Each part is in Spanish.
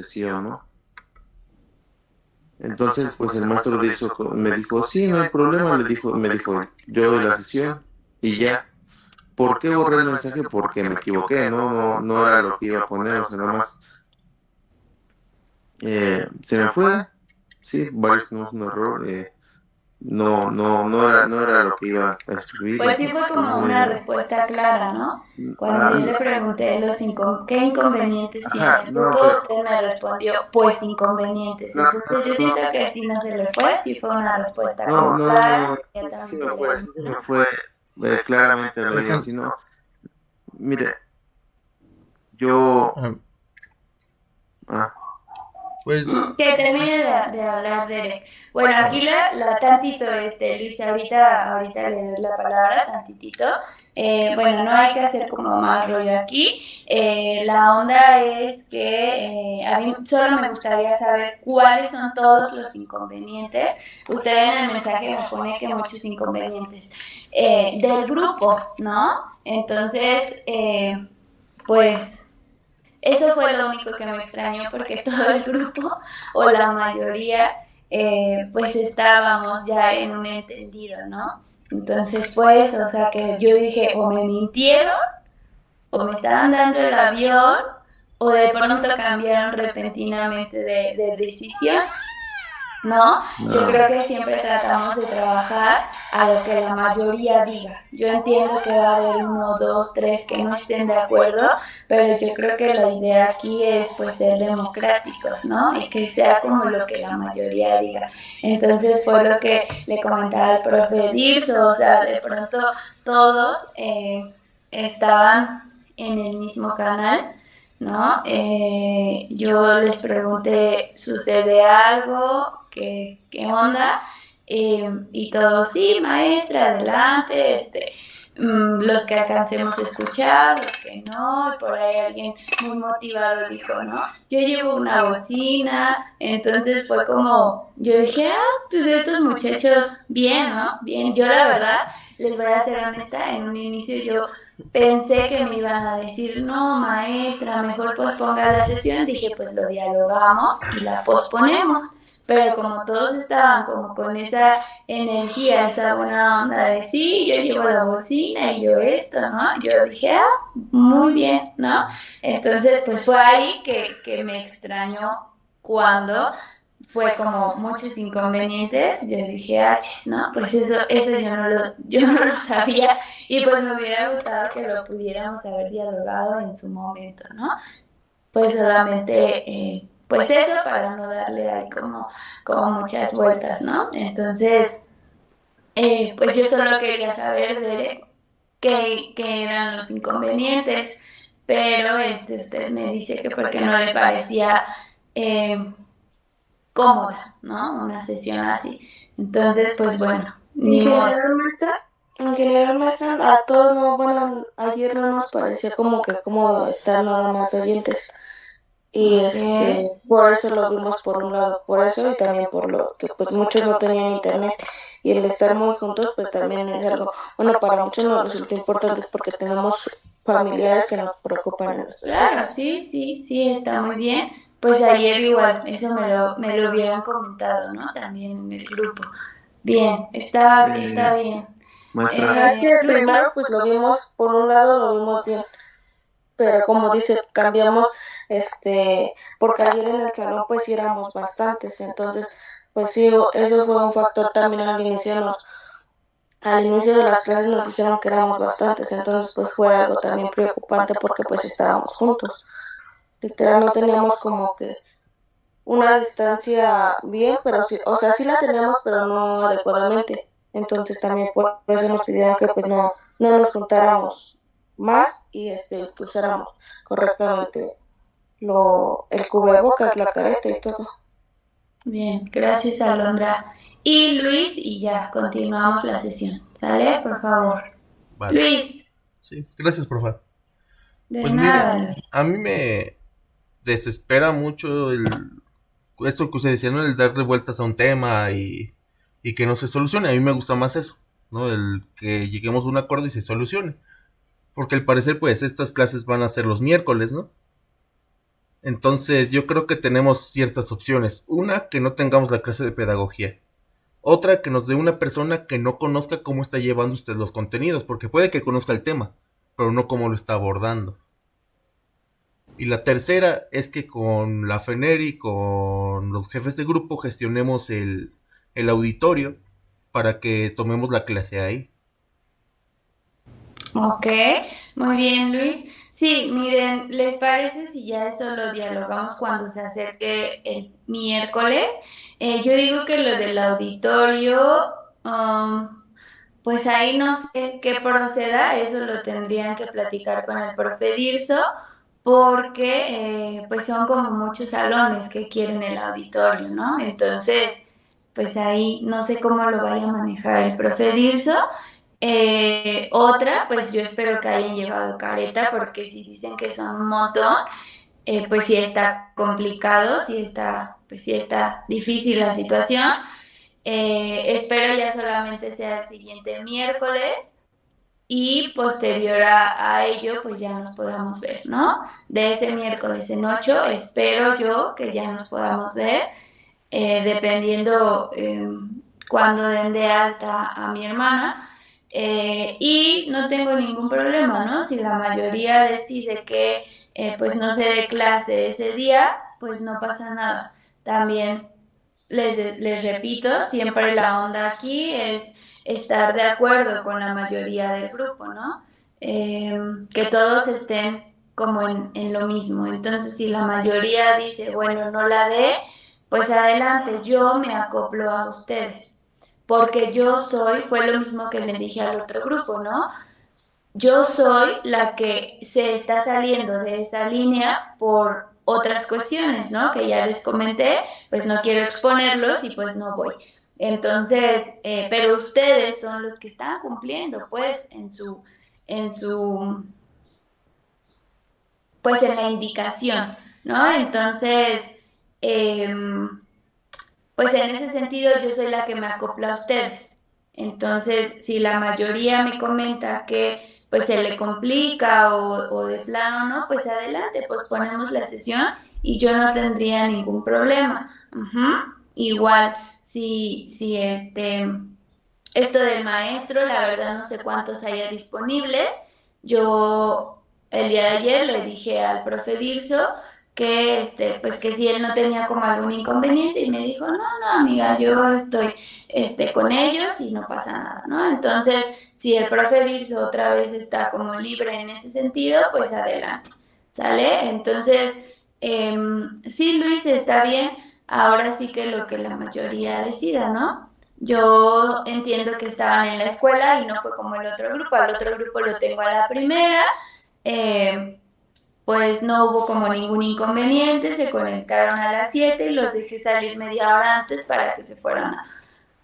sesión, ¿no? Entonces, pues el maestro de eso me dijo, sí, no hay problema, me dijo, yo doy la sesión y ya. ¿Por qué borré el mensaje? Porque me equivoqué, no era lo que iba a poner, o sea, nada más se me fue, sí, varios tenemos un error, no era lo que iba a escribir, Pues sí entonces, fue como una respuesta clara, ¿no? Cuando yo ah, le pregunté qué inconvenientes tiene ajá, el no, grupo, pero, usted me respondió, pues inconvenientes. no, Entonces yo siento que si no se le fue, sí fue una respuesta no, como no, no, clara, no, sí se inmediatamente me le fue, dije, sí se me ¿no? fue, claramente le digo, Dejan, si no, mire, yo, ah, pues, Que termine de hablar, Derek. Bueno, aquí tantito, Luis, ahorita le doy la palabra, tantitito. Bueno, no hay que hacer como más rollo aquí. La onda es que a mí solo me gustaría saber cuáles son todos los inconvenientes. Usted en el mensaje me pone que muchos inconvenientes del grupo, ¿no? Entonces, pues... Eso fue lo único que me extrañó porque todo el grupo o la mayoría pues estábamos ya en un entendido, ¿no? Entonces pues, o sea que yo dije, o me mintieron, o me estaban dando el avión, o de pronto cambiaron repentinamente de decisión. ¿No? Yo no. creo que siempre tratamos de trabajar a lo que la mayoría diga. Yo entiendo que va a haber uno, dos, tres que no estén de acuerdo, pero yo creo que la idea aquí es pues ser democráticos, ¿no? Y que sea como lo que la mayoría diga. Entonces fue lo que le comentaba al profe Dirso, o sea, de pronto todos estaban en el mismo canal, ¿no? Yo les pregunté, ¿sucede algo? ¿Qué onda? Y todos, sí, maestra, adelante, los que alcancemos a escuchar, los que no, y por ahí alguien muy motivado dijo, ¿no? Yo llevo una bocina, entonces fue como, yo dije, pues estos muchachos, bien, ¿no? Bien, yo la verdad, les voy a ser honesta, en un inicio yo pensé que me iban a decir, no, maestra, mejor posponga la sesión. Dije, pues lo dialogamos y la posponemos. Pero como todos estaban como con esa energía, esa buena onda de sí, yo llevo la bocina y yo esto, ¿no? Yo dije, muy bien, ¿no? Entonces, pues fue ahí que me extrañó cuando fue como muchos inconvenientes. Yo dije, chis, ¿no? Pues eso yo no lo sabía y pues me hubiera gustado que lo pudiéramos haber dialogado en su momento, ¿no? Pues solamente, pues eso para no darle ahí como muchas vueltas, ¿no? Entonces, pues yo solo quería saber de qué eran los inconvenientes, pero usted me dice que porque no le parecía eh, cómoda, ¿no? Una sesión así. Entonces, pues bueno, En ni modo. general, maestra, en general, maestra, a todos no, bueno, ayer no nos pareció como que cómodo estar nada más oyentes. Y Ok. por eso lo vimos por un lado, por eso y también por lo que pues muchos no tenían internet y el estar muy juntos pues también es algo, bueno, para muchos nos resulta importante porque tenemos familiares que nos preocupan en nuestro estudio. Claro, sí, sí, sí, está muy bien. Pues ayer igual, eso me lo hubieran comentado, ¿no? También en el grupo. Bien, está Eh, bien. maestra, Ajá, es que primero pues lo vimos, por un lado lo vimos bien, pero como dice, cambiamos, porque ayer en el salón pues sí éramos bastantes, entonces pues sí, eso fue un factor también al inicio de las clases nos dijeron que éramos bastantes, entonces pues fue algo también preocupante porque pues estábamos juntos, literal no teníamos como que una distancia bien, pero sí, o sea, sí la teníamos, pero no adecuadamente, entonces también por eso nos pidieron que pues no nos juntáramos más y que usáramos correctamente el cubrebocas, la careta y todo. Bien, gracias, Alondra. Y Luis, y ya, continuamos la sesión. ¿Sale? Por favor. vale. Luis, Sí, gracias, profe. de Pues mire, nada, Luis. a mí me desespera mucho eso que usted decía, ¿no? El darle vueltas a un tema y que no se solucione. A mí me gusta más eso, ¿no? El que lleguemos a un acuerdo y se solucione. Porque al parecer, pues, estas clases van a ser los miércoles, ¿no? Entonces yo creo que tenemos ciertas opciones. Una, que no tengamos la clase de pedagogía. Otra, que nos dé una persona que no conozca cómo está llevando usted los contenidos, porque puede que conozca el tema, pero no cómo lo está abordando. Y la tercera es que con la FENER y con los jefes de grupo gestionemos el auditorio para que tomemos la clase ahí. Ok, muy bien, Luis. Sí, miren, ¿les parece si ya eso lo dialogamos cuando se acerque el miércoles? Yo digo que lo del auditorio, um, pues ahí no sé qué proceda, eso lo tendrían que platicar con el profe Dirso, porque pues son como muchos salones que quieren el auditorio, ¿no? Entonces, pues ahí no sé cómo lo vaya a manejar el profe Dirso. Otra, pues yo espero que hayan llevado careta, porque si dicen que son un montón, pues sí está complicado, pues sí está difícil la situación. Espero ya solamente sea el siguiente miércoles y posterior a ello, pues ya nos podamos ver, ¿no? De ese miércoles en 8, espero yo que ya nos podamos ver, dependiendo cuando den de alta a mi hermana. Y no tengo ningún problema, ¿no? Si la mayoría decide que pues no se dé clase ese día, pues no pasa nada. También les repito, siempre la onda aquí es estar de acuerdo con la mayoría del grupo, ¿no? Que todos estén como en lo mismo. Entonces, si la mayoría dice, bueno, no la dé, pues adelante, yo me acoplo a ustedes, porque yo soy, fue lo mismo que le dije al otro grupo, ¿no? Yo soy la que se está saliendo de esa línea por otras cuestiones, ¿no? Que ya les comenté, pues no quiero exponerlos y pues no voy. Entonces, pero ustedes son los que están cumpliendo, pues, en su, pues en la indicación, ¿no? Entonces, em, pues en ese sentido yo soy la que me acopla a ustedes. Entonces, si la mayoría me comenta que pues se le complica o de plano no, pues adelante, pues ponemos la sesión y yo no tendría ningún problema. Ujú. Igual, si esto del maestro, la verdad no sé cuántos haya disponibles. Yo el día de ayer le dije al profe Dirso que pues que si él no tenía como algún inconveniente y me dijo, no, no, amiga, yo estoy con ellos y no pasa nada, ¿no? Entonces, si el profe Dirso otra vez está como libre en ese sentido, pues adelante, ¿sale? Entonces, sí, Luis, está bien, ahora sí que lo que la mayoría decida, ¿no? Yo entiendo que estaban en la escuela y no fue como el otro grupo. Al otro grupo lo tengo a la primera. eh, pues no hubo como ningún inconveniente, se conectaron a las 7 y los dejé salir media hora antes para que se fueran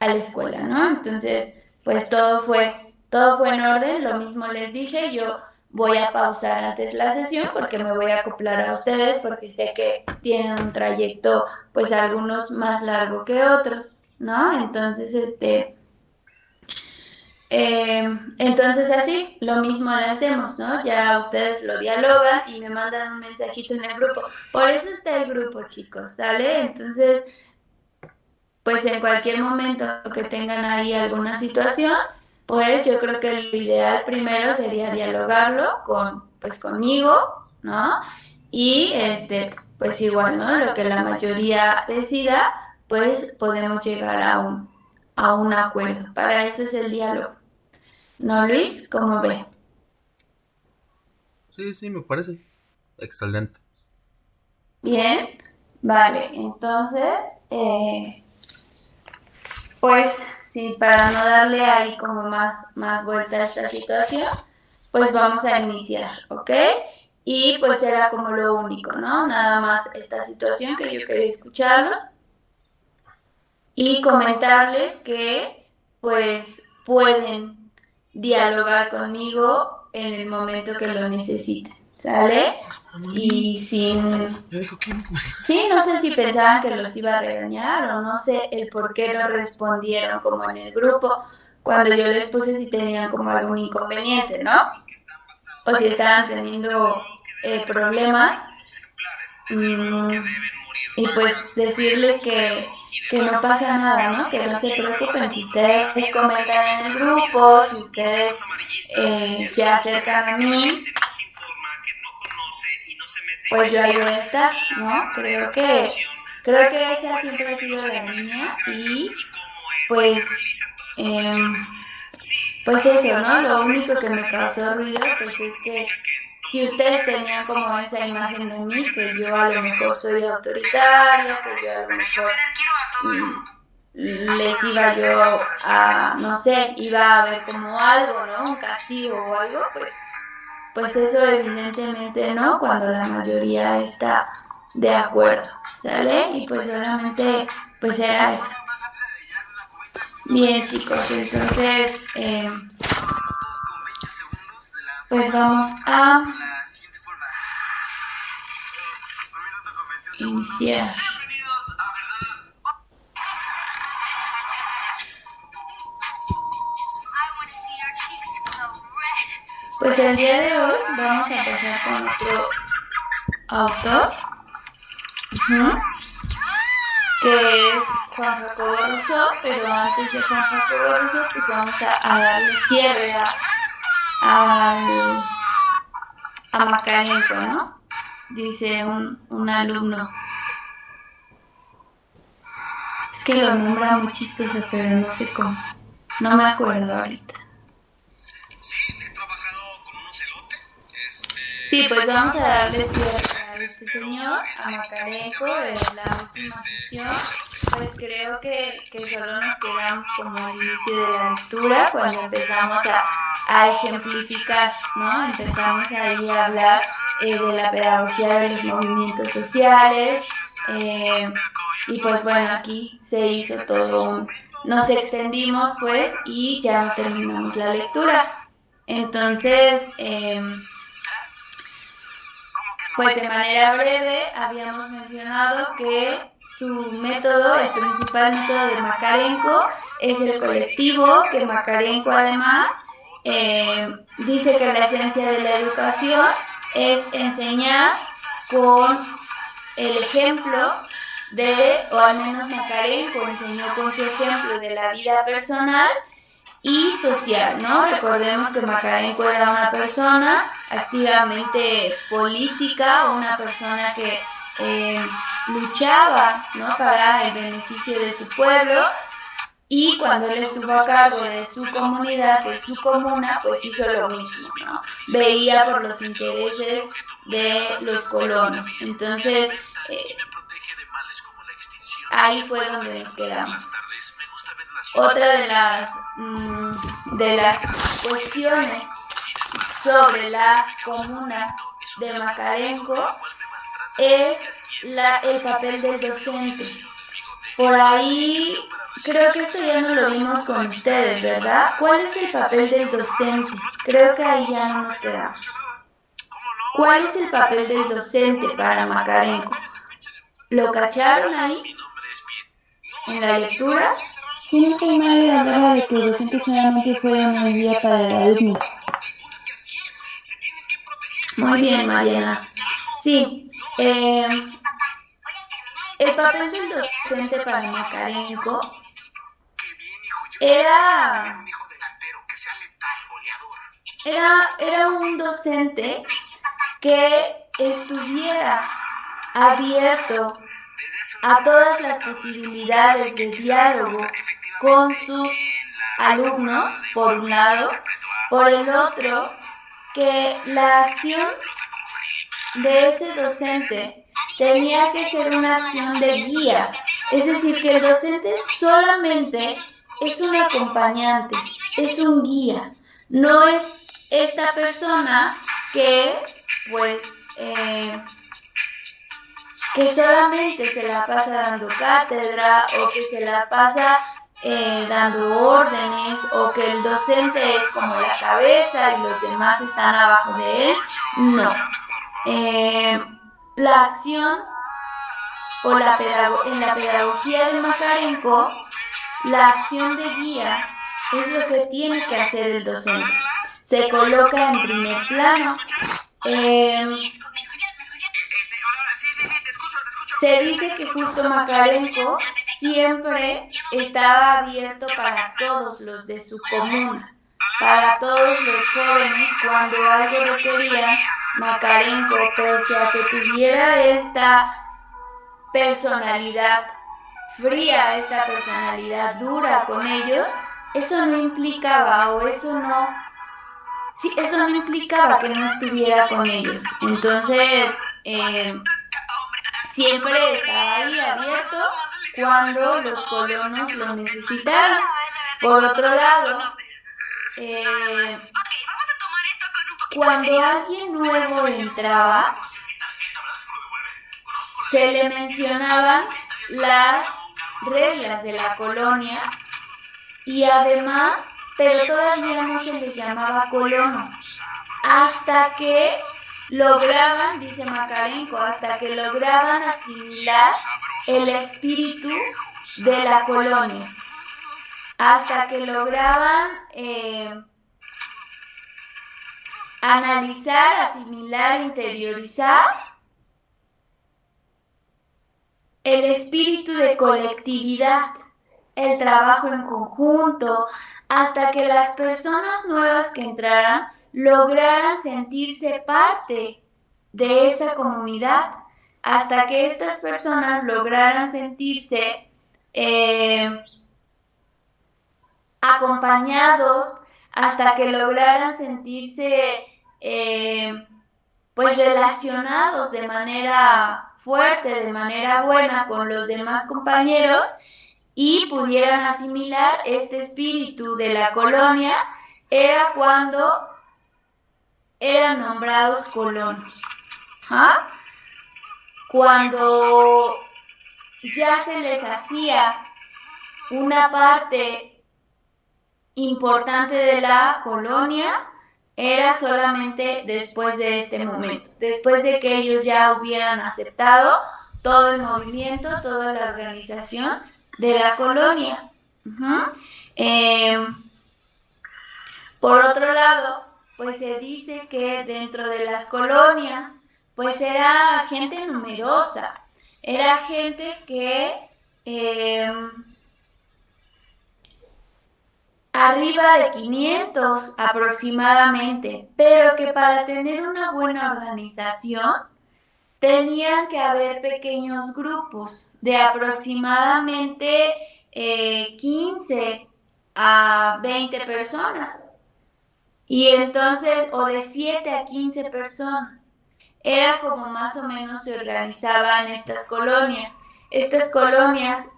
a la escuela, ¿no? Entonces, pues todo fue en orden, lo mismo les dije, yo voy a pausar antes la sesión porque me voy a acoplar a ustedes porque sé que tienen un trayecto, pues algunos más largo que otros, ¿no? Entonces, entonces así, lo mismo le hacemos, ¿no? Ya ustedes lo dialogan y me mandan un mensajito en el grupo. Por eso está el grupo, chicos, ¿sale? Entonces, pues en cualquier momento que tengan ahí alguna situación, pues yo creo que lo ideal primero sería dialogarlo pues conmigo, ¿no? Y pues igual, ¿no? Lo que la mayoría decida, pues podemos llegar a un acuerdo. Para eso es el diálogo. ¿No, Luis? ¿Cómo ve? Sí, sí, me parece excelente. Bien, vale, entonces, pues sí, para no darle ahí como más vuelta a esta situación, pues vamos a iniciar, ¿ok? Y pues era como lo único, ¿no? Nada más esta situación que yo quería escucharlo y comentarles que pues pueden dialogar conmigo en el momento que lo necesiten, ¿sale? Y sin... Ya dijo que no. Sí, no sé si pensaban que los iba a regañar o no sé el por qué no respondieron como en el grupo cuando yo les puse si tenían como algún inconveniente, ¿no? O si estaban teniendo problemas. y pues decirles que no pasa nada, ¿no? Que no se preocupen si ustedes comentan en el grupo, si ustedes se acercan a mí, pues yo ahí voy a estar, ¿no? Creo que esa siempre ha sido la línea y pues pues eso, ¿no? Lo único que me causó ruido pues es que si ustedes tenían como esa imagen de mí, que yo a lo mejor soy autoritaria, que yo a lo mejor les iba yo a, no sé, iba a ver como algo, ¿no? Un castigo o algo, pues eso evidentemente no, cuando la mayoría está de acuerdo, ¿sale? Y pues solamente pues era eso. Bien, chicos, entonces pues vamos a iniciar. Pues el día de hoy vamos a pasar con nuestro autor, que es Juan Jacobo Rousseau, pero antes de Juan Jacobo Rousseau pues vamos a darle cierre a Macarenco, ¿no? Dice un alumno. Es que lo nombra muy chistoso, pero no sé cómo. No me acuerdo ahorita. Sí, pues vamos a darle cierre a este señor, a Macarenco, de la última sesión. Pues creo que solo nos quedamos como al inicio de la lectura, cuando empezamos a ejemplificar, ¿no? Empezamos ahí a hablar de la pedagogía de los movimientos sociales, y pues bueno, aquí se hizo todo nos extendimos pues y ya terminamos la lectura. Entonces, pues de manera breve habíamos mencionado que su método, el principal método de Macarenco, es el colectivo, que Macarenco además dice que la esencia de la educación es enseñar con el ejemplo o al menos Macarenco enseñó con su ejemplo de la vida personal y social, ¿no? Recordemos que Macarenco era una persona activamente política, una persona que luchaba, ¿no? Para el beneficio de su pueblo, y cuando él estuvo a cargo de su comunidad, de su comuna, pues hizo lo mismo, ¿no? Veía por los intereses de los colonos. Entonces, ahí fue donde nos quedamos. Otra de las cuestiones sobre la comuna de Macarenco es el papel del docente. Por ahí, creo que esto ya no lo vimos con ustedes, ¿verdad? ¿Cuál es el papel del docente? Creo que ahí ya no nos quedamos. ¿Cuál es el papel del docente para Macarenco? ¿Lo cacharon ahí? ¿En la lectura? Si no estoy mal, hablaba de que el docente solamente fue una guía para el alumno. Muy bien, Mariana. Sí, el papel del docente para Macarenco era un docente que estuviera abierto a todas las posibilidades de diálogo con sus alumnos, por un lado, por el otro, que la acción de ese docente tenía que ser una acción de guía, es decir, que el docente solamente es un acompañante, es un guía, no es esta persona que pues que solamente se la pasa dando cátedra o que se la pasa dando órdenes, o que el docente es como la cabeza y los demás están abajo de él. No. La acción o en la pedagogía de Macarenco, la acción de guía es lo que tiene que hacer el docente. Se coloca en primer plano. se dice que justo Makarenko siempre estaba abierto para todos los de su comuna, para todos los jóvenes. Cuando algo requerían, Makarenko, pese a que tuviera esta personalidad fría, esta personalidad dura con ellos, eso no implicaba eso no implicaba que no estuviera con ellos. Entonces, siempre estaba ahí abierto cuando los colonos lo necesitaban. Por otro lado, cuando alguien nuevo entraba, se le mencionaban las reglas de la colonia y además, pero todavía no se les llamaba colonos, hasta que lograban, dice Makarenko, hasta que lograban asimilar el espíritu de la colonia, hasta que lograban analizar, asimilar, interiorizar el espíritu de colectividad, el trabajo en conjunto, hasta que las personas nuevas que entraran lograran sentirse parte de esa comunidad, hasta que estas personas lograran sentirse acompañados, hasta que lograran sentirse pues relacionados de manera fuerte, de manera buena con los demás compañeros y pudieran asimilar este espíritu de la colonia, era cuando eran nombrados colonos. ¿Ah? Cuando ya se les hacía una parte importante de la colonia, era solamente después de este momento, después de que ellos ya hubieran aceptado todo el movimiento, toda la organización de la colonia. Por otro lado, pues se dice que dentro de las colonias, pues era gente numerosa, era gente que arriba de 500 aproximadamente, pero que para tener una buena organización tenían que haber pequeños grupos de aproximadamente 15 a 20 personas. Y entonces, o de 7 a 15 personas. Era como más o menos se organizaban estas colonias. Estas colonias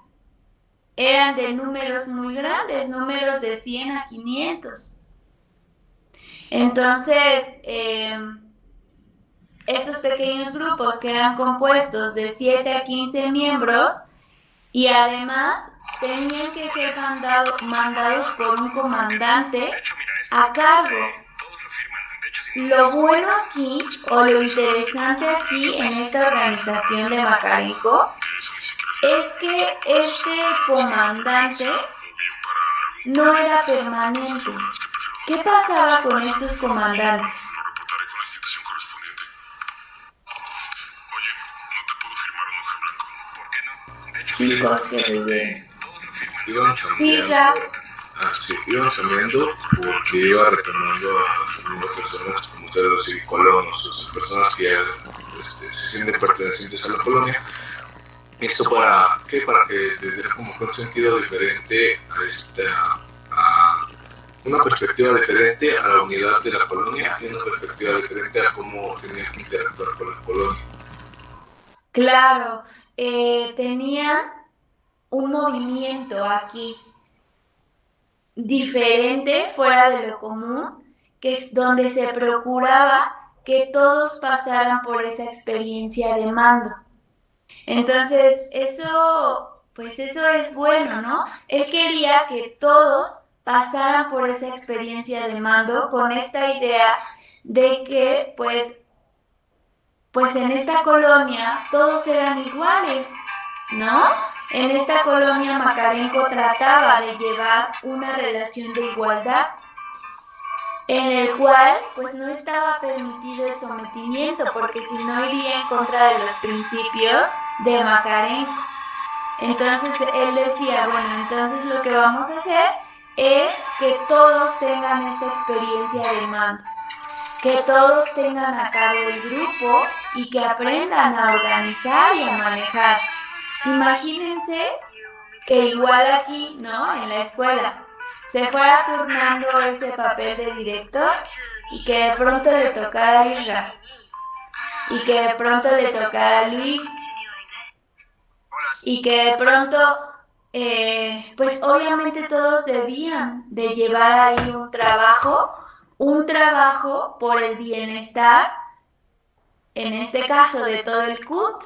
eran de números muy grandes, números de 100 a 500. Entonces, estos pequeños grupos que eran compuestos de 7 a 15 miembros y además tenían que ser mandados por un comandante a cargo. Lo bueno aquí, o lo interesante aquí en esta organización de Makarenko, es que este comandante no era permanente. ¿Qué pasaba con estos comandantes? Chicos que rellenen. Iban cambiando porque iba retornando a las personas, como ustedes lo dicen, colonos, o personas que ya se sienten pertenecientes a la colonia. Esto para que tener como un sentido diferente a una perspectiva diferente a la unidad de la colonia y una perspectiva diferente a cómo tenía que interactuar con la colonia. Claro, tenían un movimiento aquí diferente, fuera de lo común, que es donde se procuraba que todos pasaran por esa experiencia de mando. Entonces, eso es bueno, ¿no? Él quería que todos pasaran por esa experiencia de mando con esta idea de que, pues en esta colonia todos eran iguales, ¿no? En esta colonia Makarenko trataba de llevar una relación de igualdad. en el cual pues no estaba permitido el sometimiento, porque si no iría en contra de los principios de Makarenko. Entonces él decía, bueno, entonces lo que vamos a hacer es que todos tengan esta experiencia de mando, que todos tengan a cargo el grupo y que aprendan a organizar y a manejar. Imagínense que igual aquí, ¿no? En la escuela se fuera turnando ese papel de director y que de pronto le tocara a Isra y que de pronto le tocara a Luis y que de pronto pues obviamente todos debían de llevar ahí un trabajo por el bienestar, en este caso de todo el CUT,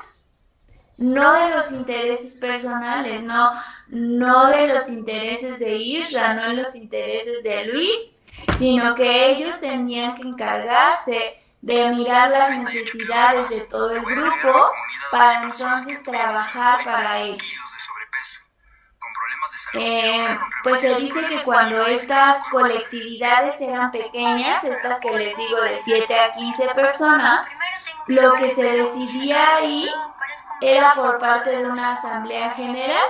no de los intereses personales, no de los intereses de Isra, no de los intereses de Luis, sino que ellos tenían que encargarse de mirar las necesidades de todo el grupo para entonces trabajar para ellos. Pues se dice que cuando estas colectividades eran pequeñas, estas que les digo de 7 a 15 personas, lo que se decidía ahí era por parte de una asamblea general.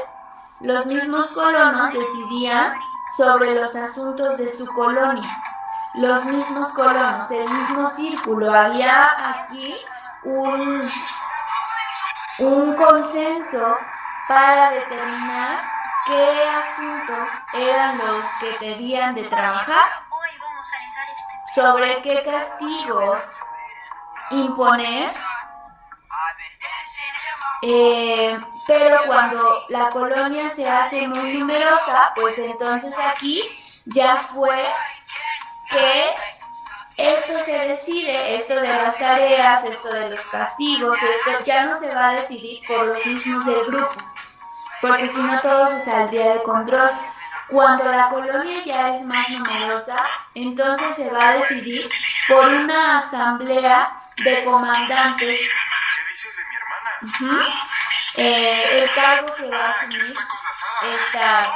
Los mismos colonos decidían sobre los asuntos de su colonia. Los mismos colonos, el mismo círculo. Había aquí un consenso para determinar qué asuntos eran los que debían de trabajar, sobre qué castigos imponer, pero cuando la colonia se hace muy numerosa, pues entonces aquí ya fue que esto se decide, esto de las tareas, esto de los castigos, esto ya no se va a decidir por los mismos del grupo, porque si no todo se saldría de control. Cuando la colonia ya es más numerosa, entonces se va a decidir por una asamblea de comandantes. ¿Qué dices de mi hermana? El cargo que va a asumir estas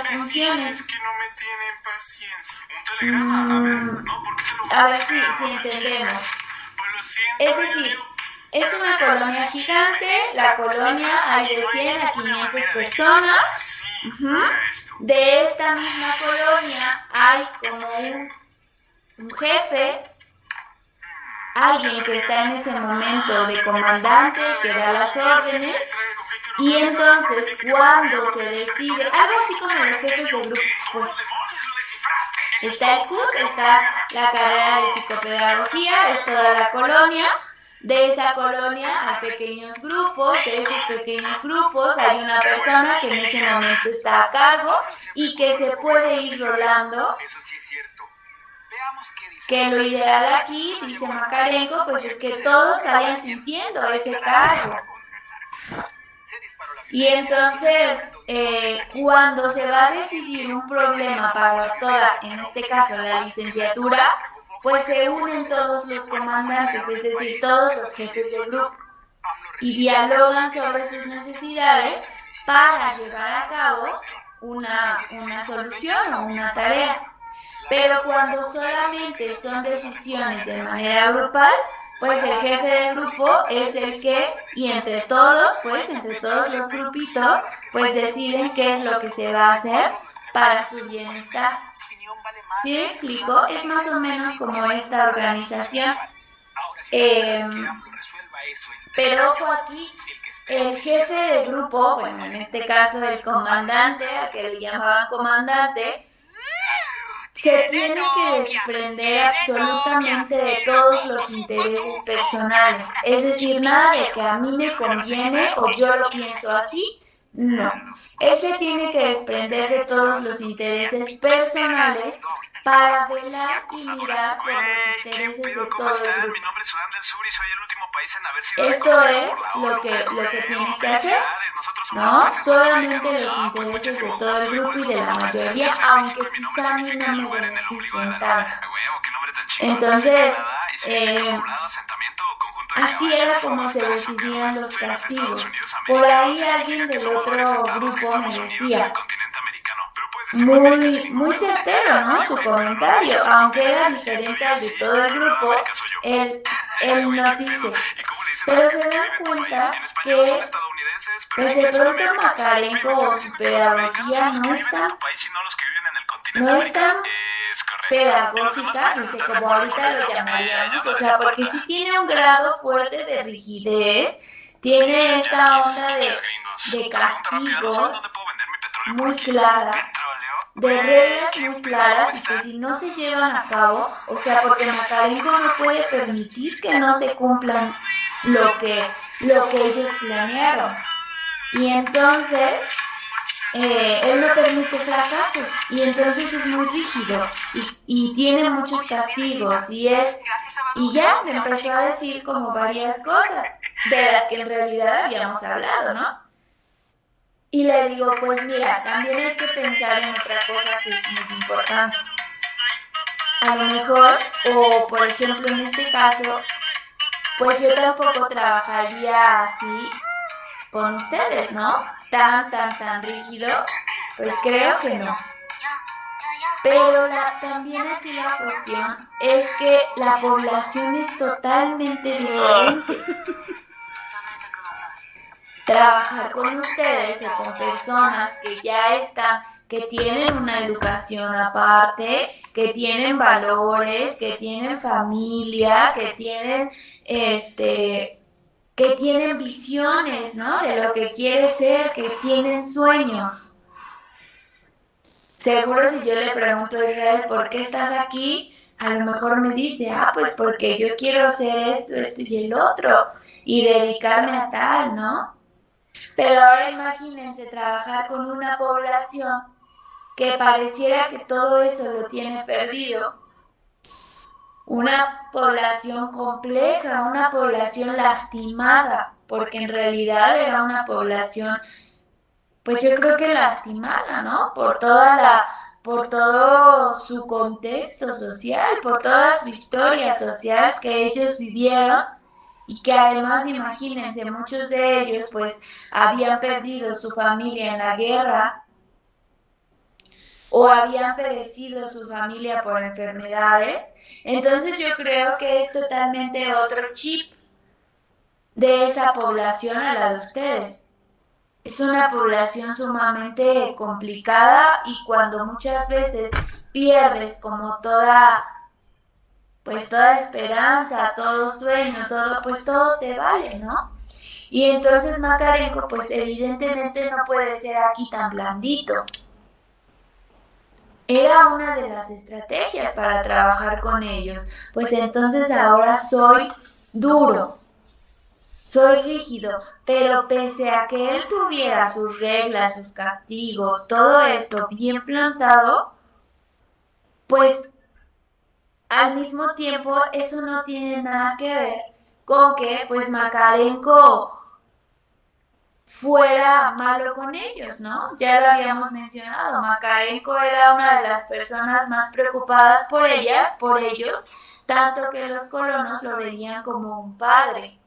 funciones. Es que no me tienen paciencia. Un telegrama, a ver, no, ¿por qué te lo A ver si entendemos. Pues lo siento, Es decir, es una colonia gigante, la colonia hay de 100 a 500 personas. De esta misma colonia hay como un jefe, alguien que está en ese momento de comandante, que da las órdenes, y entonces cuando se decide, algo así como los jefes de grupo, pues está el CUT, está la carrera de psicopedagogía, es toda la colonia. De esa colonia hay pequeños grupos, de esos pequeños grupos hay una persona que en ese momento está a cargo y que se puede ir rolando. Eso sí es cierto. Que lo ideal aquí, dice Makarenko, pues es que todos vayan sintiendo ese cargo. Y entonces, cuando se va a decidir un problema para toda, en este caso la licenciatura, pues se unen todos los comandantes, es decir, todos los jefes del grupo, y dialogan sobre sus necesidades para llevar a cabo una solución o una tarea. Pero cuando solamente son decisiones de manera grupal, pues el jefe del grupo es el que, y entre todos los grupitos, pues deciden qué es lo que se va a hacer para su bienestar. ¿Sí me explico? Es más o menos como esta organización. Pero ojo aquí, el jefe del grupo, bueno, en este caso el comandante, al que le llamaban comandante, se tiene que desprender absolutamente de todos los intereses personales. Es decir, nada de que a mí me conviene o yo lo pienso así. No. Él se tiene que desprender de todos los intereses personales para velar y mirar por los intereses de todo el grupo. Mi nombre es Sudán del Sur y soy el último país en haber sido Esto es lo que tiene que hacer, ¿no? Solamente los intereses de todo el grupo y de la mayoría, aunque quizá a mí no me beneficien tanto. Entonces, así era como se decidían los castigos. Por ahí alguien del otro grupo me decía, muy certero, ¿no? Su comentario, aunque era diferente al de todo el grupo, él nos dice, pero se dan cuenta que pues de pronto Macarenko o su pedagogía no es tan pedagógica, como ahorita lo llamaríamos, o sea, porque sí tiene un grado fuerte de rigidez, tiene esta onda de castigos muy clara, de reglas muy claras y que si no se llevan a cabo, o sea, porque Macarenko no puede permitir que no se cumplan lo que ellos planearon. Y entonces él no permite fracasos y entonces es muy rígido y tiene muchos castigos y ya me empezó a decir como varias cosas de las que en realidad habíamos hablado, ¿no? Y le digo, pues mira, también hay que pensar en otra cosa que es muy importante. A lo mejor, o por ejemplo en este caso, pues yo tampoco trabajaría así con ustedes, ¿no? Tan rígido, pues creo que no. Pero también aquí la cuestión es que la población es totalmente diferente. Trabajar con ustedes o con personas que ya están, que tienen una educación aparte, que tienen valores, que tienen familia, que tienen que tienen visiones, ¿no? De lo que quiere ser, que tienen sueños. Seguro si yo le pregunto a Israel, ¿por qué estás aquí? A lo mejor me dice, pues porque yo quiero hacer esto y el otro, y dedicarme a tal, ¿no? Pero ahora imagínense trabajar con una población que pareciera que todo eso lo tiene perdido. Una población compleja, una población lastimada, porque en realidad era una población, pues yo creo que lastimada, ¿no? Por todo su contexto social, por toda su historia social que ellos vivieron y que además, imagínense, muchos de ellos pues habían perdido su familia en la guerra o habían perecido su familia por enfermedades. Entonces yo creo que es totalmente otro chip de esa población a la de ustedes. Es una población sumamente complicada y cuando muchas veces pierdes como toda esperanza, todo sueño, pues todo te vale, ¿no? Y entonces Macarenko pues evidentemente no puede ser aquí tan blandito. Era una de las estrategias para trabajar con ellos, pues entonces ahora soy duro, soy rígido, pero pese a que él tuviera sus reglas, sus castigos, todo esto bien plantado, pues al mismo tiempo eso no tiene nada que ver con que pues Macarenko fuera malo con ellos, ¿no? Ya lo habíamos mencionado, Macarenko era una de las personas más preocupadas por ellos, tanto que los colonos lo veían como un padre.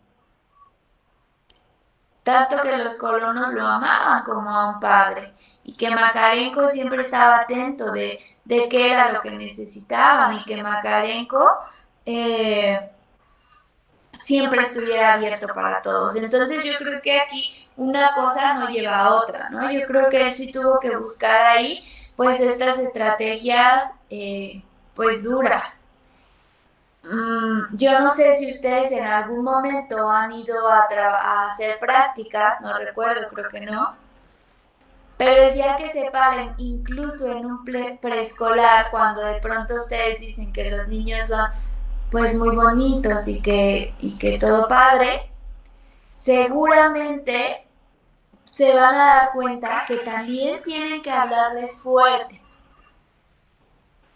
Tanto que los colonos lo amaban como a un padre y que Macarenko siempre estaba atento de qué era lo que necesitaban y que Macarenko siempre estuviera abierto para todos. Entonces yo creo que aquí una cosa no lleva a otra, ¿no? Yo creo que él sí tuvo que buscar ahí pues estas estrategias pues duras. Yo no sé si ustedes en algún momento han ido a hacer prácticas, no recuerdo, creo que no, pero el día que se paren, incluso en un preescolar, cuando de pronto ustedes dicen que los niños son pues muy bonitos y que todo padre, seguramente se van a dar cuenta que también tienen que hablarles fuerte.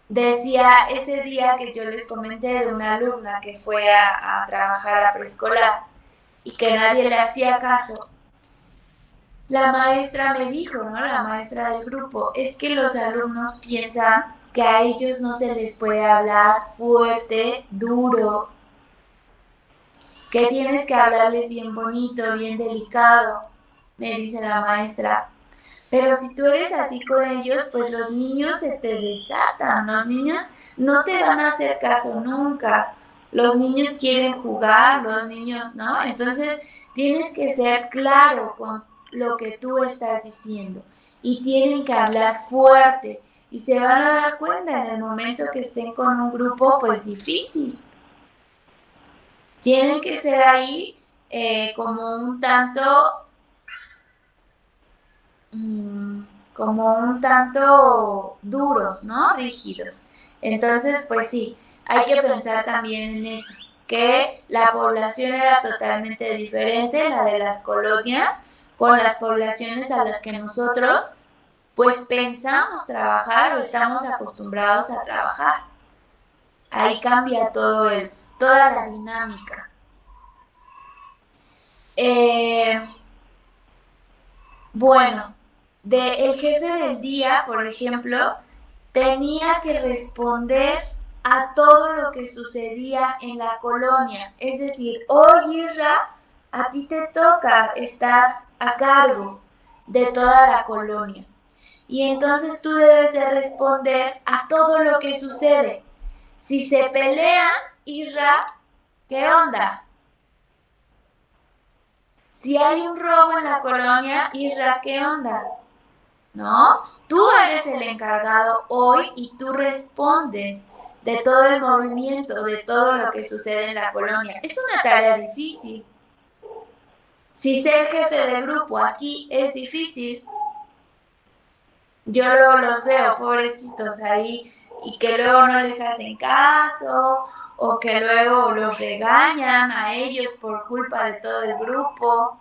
Decía ese día que yo les comenté de una alumna que fue a trabajar a preescolar y que nadie le hacía caso. La maestra me dijo, ¿no? La maestra del grupo, es que los alumnos piensan que a ellos no se les puede hablar fuerte, duro, que tienes que hablarles bien bonito, bien delicado, me dice la maestra, Pero si tú eres así con ellos, pues los niños se te desatan, los niños no te van a hacer caso nunca. Los niños quieren jugar, los niños, ¿no? Entonces tienes que ser claro con lo que tú estás diciendo y tienen que hablar fuerte y se van a dar cuenta en el momento que estén con un grupo, pues difícil. Tienen que ser ahí como un tanto como un tanto duros, ¿no? Rígidos. Entonces, pues sí, hay que pensar también en eso, que la población era totalmente diferente, la de las colonias, con las poblaciones a las que nosotros, pues pensamos trabajar o estamos acostumbrados a trabajar. Ahí cambia toda la dinámica. Bueno, el jefe del día, por ejemplo, tenía que responder a todo lo que sucedía en la colonia. Es decir, hoy, Isra, a ti te toca estar a cargo de toda la colonia. Y entonces tú debes de responder a todo lo que sucede. Si se pelean, Isra, ¿qué onda? Si hay un robo en la colonia, Isra, ¿qué onda? ¿No? Tú eres el encargado hoy y tú respondes de todo el movimiento, de todo lo que sucede en la colonia. Es una tarea difícil. Si ser jefe de grupo aquí es difícil, yo luego los veo, pobrecitos ahí, y que luego no les hacen caso, o que luego los regañan a ellos por culpa de todo el grupo.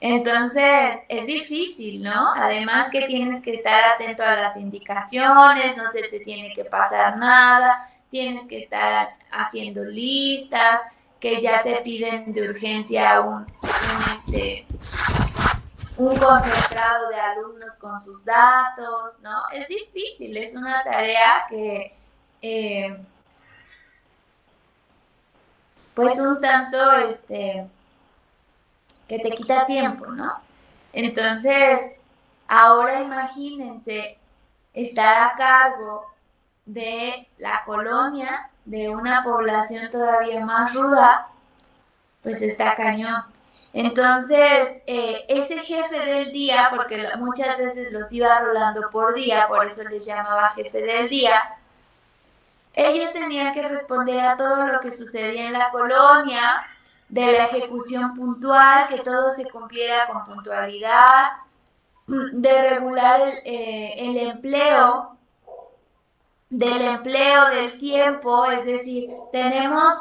Entonces, es difícil, ¿no? Además que tienes que estar atento a las indicaciones, no se te tiene que pasar nada, tienes que estar haciendo listas, que ya te piden de urgencia un concentrado de alumnos con sus datos, ¿no? Es difícil, es una tarea que, pues un tanto, que te quita tiempo, ¿no? Entonces, ahora imagínense estar a cargo de la colonia, de una población todavía más ruda, pues está cañón. Entonces, ese jefe del día, porque muchas veces los iba rolando por día, por eso les llamaba jefe del día, ellos tenían que responder a todo lo que sucedía en la colonia, de la ejecución puntual, que todo se cumpliera con puntualidad, de regular el empleo, del empleo del tiempo, es decir, tenemos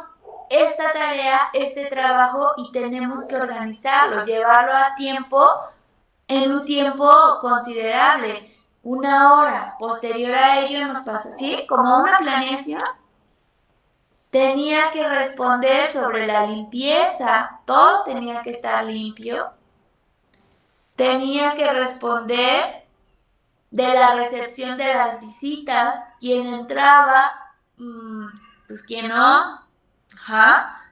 esta tarea, este trabajo y tenemos que organizarlo, llevarlo a tiempo, en un tiempo considerable, 1 hora, posterior a ello nos pasa, ¿sí? Como una planeación. Tenía que responder sobre la limpieza, todo tenía que estar limpio. Tenía que responder de la recepción de las visitas, quién entraba, pues quién no,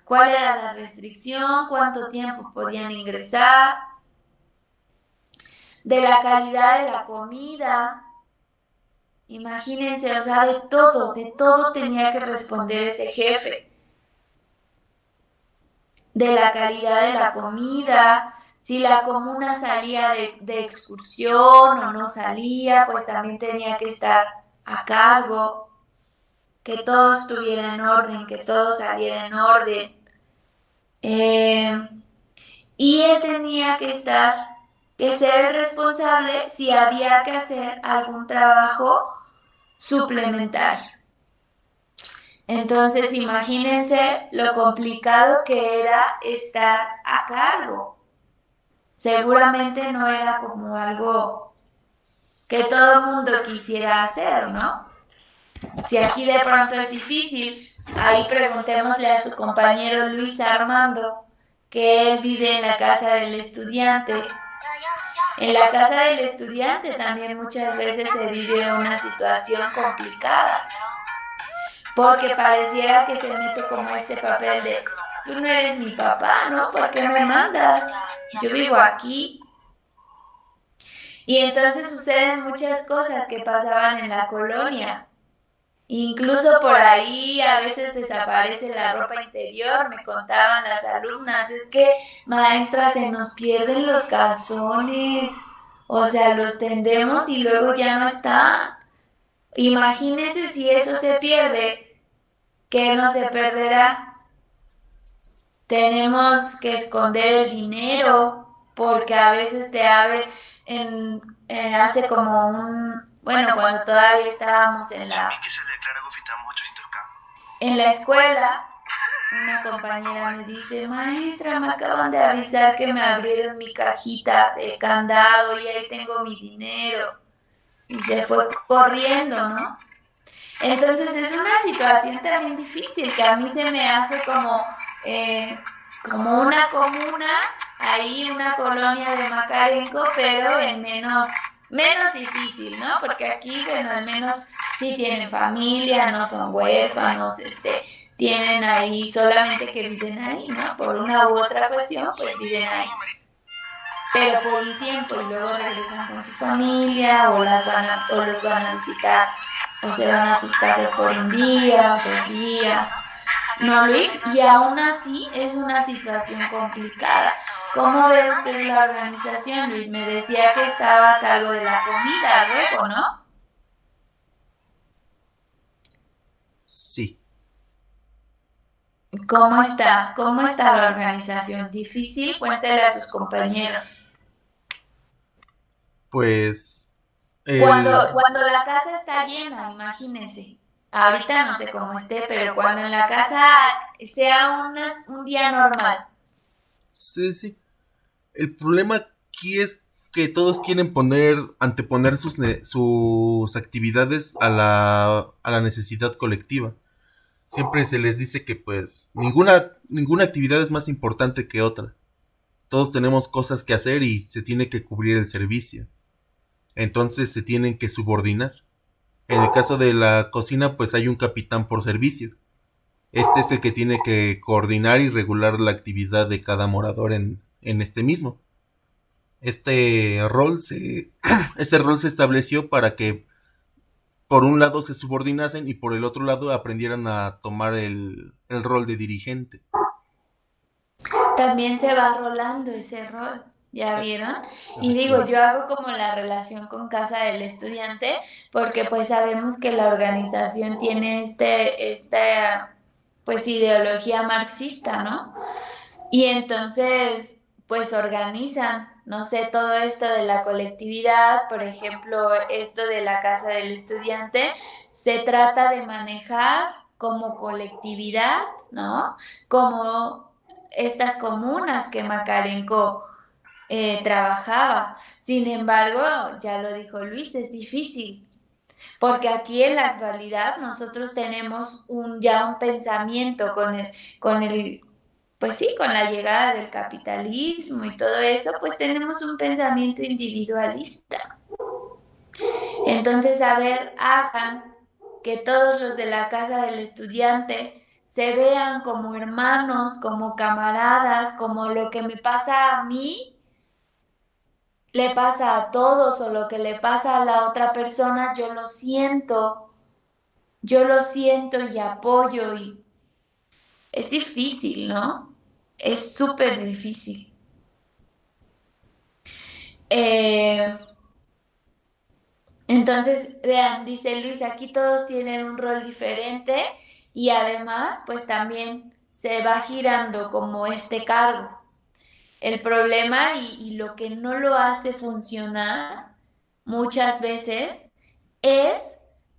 cuál era la restricción, cuánto tiempo podían ingresar, de la calidad de la comida. Imagínense, o sea, de todo tenía que responder ese jefe. De la calidad de la comida, si la comuna salía de excursión o no salía, pues también tenía que estar a cargo, que todo estuviera en orden, que todo saliera en orden. Y él tenía que ser el responsable si había que hacer algún trabajo suplementario. Entonces, imagínense lo complicado que era estar a cargo. Seguramente no era como algo que todo el mundo quisiera hacer, ¿no? Si aquí de pronto es difícil, ahí preguntémosle a su compañero Luis Armando, que él vive en la casa del estudiante. En la casa del estudiante también muchas veces se vive una situación complicada. Porque pareciera que se mete como este papel de, tú no eres mi papá, ¿no? ¿Por qué me mandas? Yo vivo aquí. Y entonces suceden muchas cosas que pasaban en la colonia. Incluso por ahí a veces desaparece la ropa interior, me contaban las alumnas, es que maestra se nos pierden los calzones, o sea, los tendemos y luego ya no están. Imagínense si eso se pierde, ¿qué no se perderá? Tenemos que esconder el dinero porque a veces te abre hace como bueno, cuando todavía estábamos en la escuela, una compañera me dice, maestra, me acaban de avisar que me abrieron mi cajita de candado y ahí tengo mi dinero. Y se fue corriendo, ¿no? Entonces es una situación también difícil que a mí se me hace como una comuna, ahí una colonia de Macarenco, pero en menos difícil, ¿no? Porque aquí, bueno, al menos sí tienen familia, no son huérfanos, tienen ahí solamente que viven ahí, ¿no? Por una u otra cuestión, pues viven ahí. Pero por un tiempo y luego regresan con su familia o los van a visitar o se van a sus casas por un día, 2 días. ¿No, Luis? Y aún así es una situación complicada. ¿Cómo ve usted la organización, Luis? Me decía que estaba a cargo de la comida luego, ¿no? Sí. ¿Cómo está? ¿Cómo está la organización? ¿Difícil? Cuéntele a sus compañeros. Pues Cuando la casa está llena, imagínense. Ahorita no sé cómo esté, pero cuando en la casa sea un día normal. sí. El problema aquí es que todos quieren anteponer sus actividades a la necesidad colectiva. Siempre se les dice que pues ninguna actividad es más importante que otra. Todos tenemos cosas que hacer y se tiene que cubrir el servicio. Entonces se tienen que subordinar. En el caso de la cocina, pues hay un capitán por servicio. Este es el que tiene que coordinar y regular la actividad de cada morador en este mismo. Ese rol se estableció para que por un lado se subordinasen y por el otro lado aprendieran a tomar el rol de dirigente. También se va rolando ese rol, ¿ya vieron? Y digo, yo hago como la relación con Casa del Estudiante, porque pues sabemos que la organización tiene esta pues ideología marxista, ¿no? Y entonces, pues organizan, no sé, todo esto de la colectividad, por ejemplo, esto de la Casa del Estudiante, se trata de manejar como colectividad, ¿no? Como estas comunas que Macarenco trabajaba. Sin embargo, ya lo dijo Luis, es difícil. Porque aquí en la actualidad nosotros tenemos ya un pensamiento pues sí, con la llegada del capitalismo y todo eso, pues tenemos un pensamiento individualista. Entonces, a ver, hagan que todos los de la Casa del Estudiante se vean como hermanos, como camaradas, como lo que me pasa a mí, le pasa a todos o lo que le pasa a la otra persona, yo lo siento y apoyo y es difícil, ¿no? Es súper difícil. Entonces, vean, dice Luis, aquí todos tienen un rol diferente y además, pues también se va girando como este cargo. El problema y lo que no lo hace funcionar muchas veces es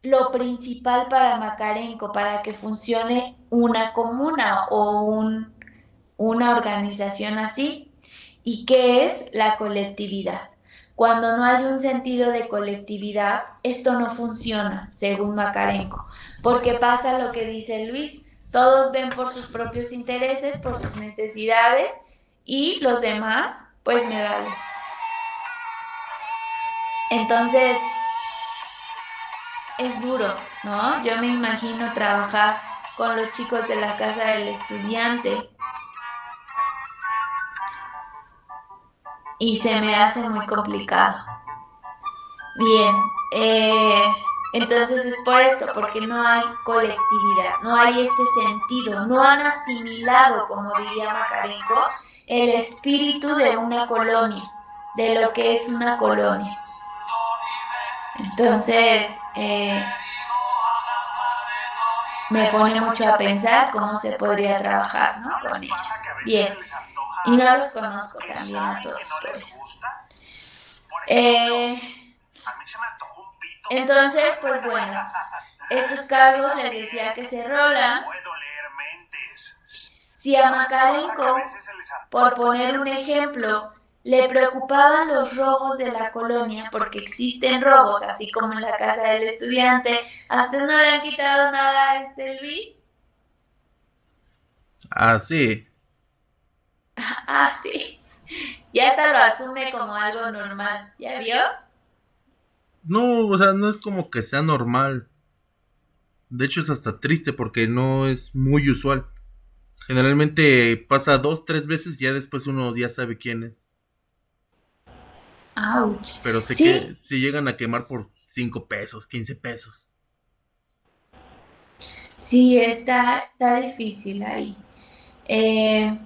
lo principal para Macarenco, para que funcione una comuna o una organización así, y que es la colectividad. Cuando no hay un sentido de colectividad, esto no funciona, según Macarenco, porque pasa lo que dice Luis, todos ven por sus propios intereses, por sus necesidades, y los demás, pues me vale. Entonces, es duro, ¿no? Yo me imagino trabajar con los chicos de la Casa del Estudiante y se me hace muy complicado. Bien, entonces es por esto, porque no hay colectividad, no hay este sentido, no han asimilado, como diría Macarenko, el espíritu de una colonia, de lo que es una colonia. Entonces, me pone mucho a pensar cómo se podría trabajar, ¿no? Con ellos. Bien, y no los conozco también a todos, por eso. Entonces, pues bueno, estos cargos les decía que se rolan. Si a Macarenko, por poner un ejemplo, le preocupaban los robos de la colonia, porque existen robos, así como en la casa del estudiante, ¿a usted no le han quitado nada a Luis? Ah, sí. Ah, sí. Ya hasta lo asume como algo normal, ¿ya vio? No, o sea, no es como que sea normal. De hecho, es hasta triste porque no es muy usual. Generalmente pasa 2, 3 veces y ya después uno ya sabe quién es. Ouch. Pero sé Sí, que si llegan a quemar por 5 pesos, 15 pesos. sí, está difícil ahí. Eh,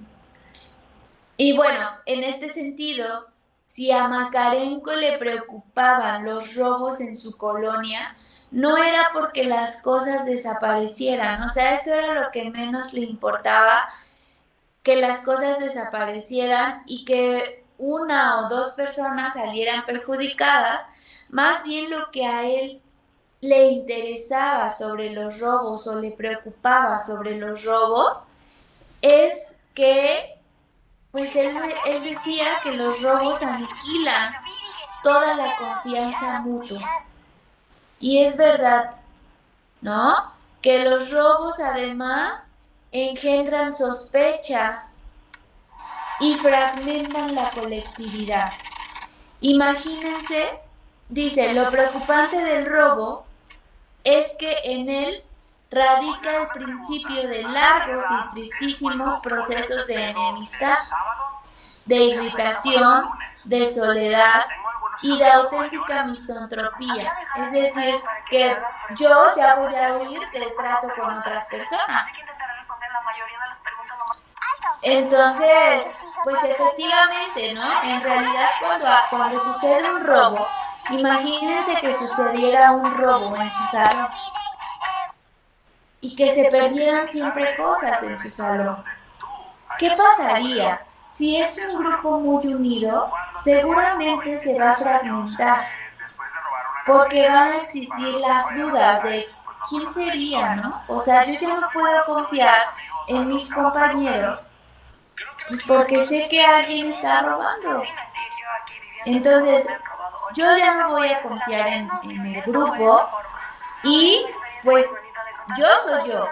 y bueno, en este sentido, si a Macarenko le preocupaban los robos en su colonia, no era porque las cosas desaparecieran, o sea, eso era lo que menos le importaba, que las cosas desaparecieran y que una o dos personas salieran perjudicadas, más bien lo que a él le interesaba sobre los robos o le preocupaba sobre los robos es que, pues él decía que los robos aniquilan toda la confianza mutua. Y es verdad, ¿no? Que los robos además engendran sospechas y fragmentan la colectividad. Imagínense, dice, lo preocupante del robo es que en él radica el principio de largos y tristísimos procesos de enemistad, de irritación, de soledad y de auténtica misantropía. Es decir, que yo ya voy a huir del trato con otras personas. Entonces, pues efectivamente, ¿no? En realidad cuando sucede un robo, imagínense que sucediera un robo en su salón y que se perdieran siempre cosas en su salón. ¿Qué pasaría? Si es un grupo muy unido, seguramente se va a fragmentar, porque van a existir las dudas de quién sería, ¿no? O sea, yo ya no puedo confiar en mis compañeros, pues porque sé que alguien está robando. Entonces, yo ya no voy a confiar en el grupo y pues yo soy yo.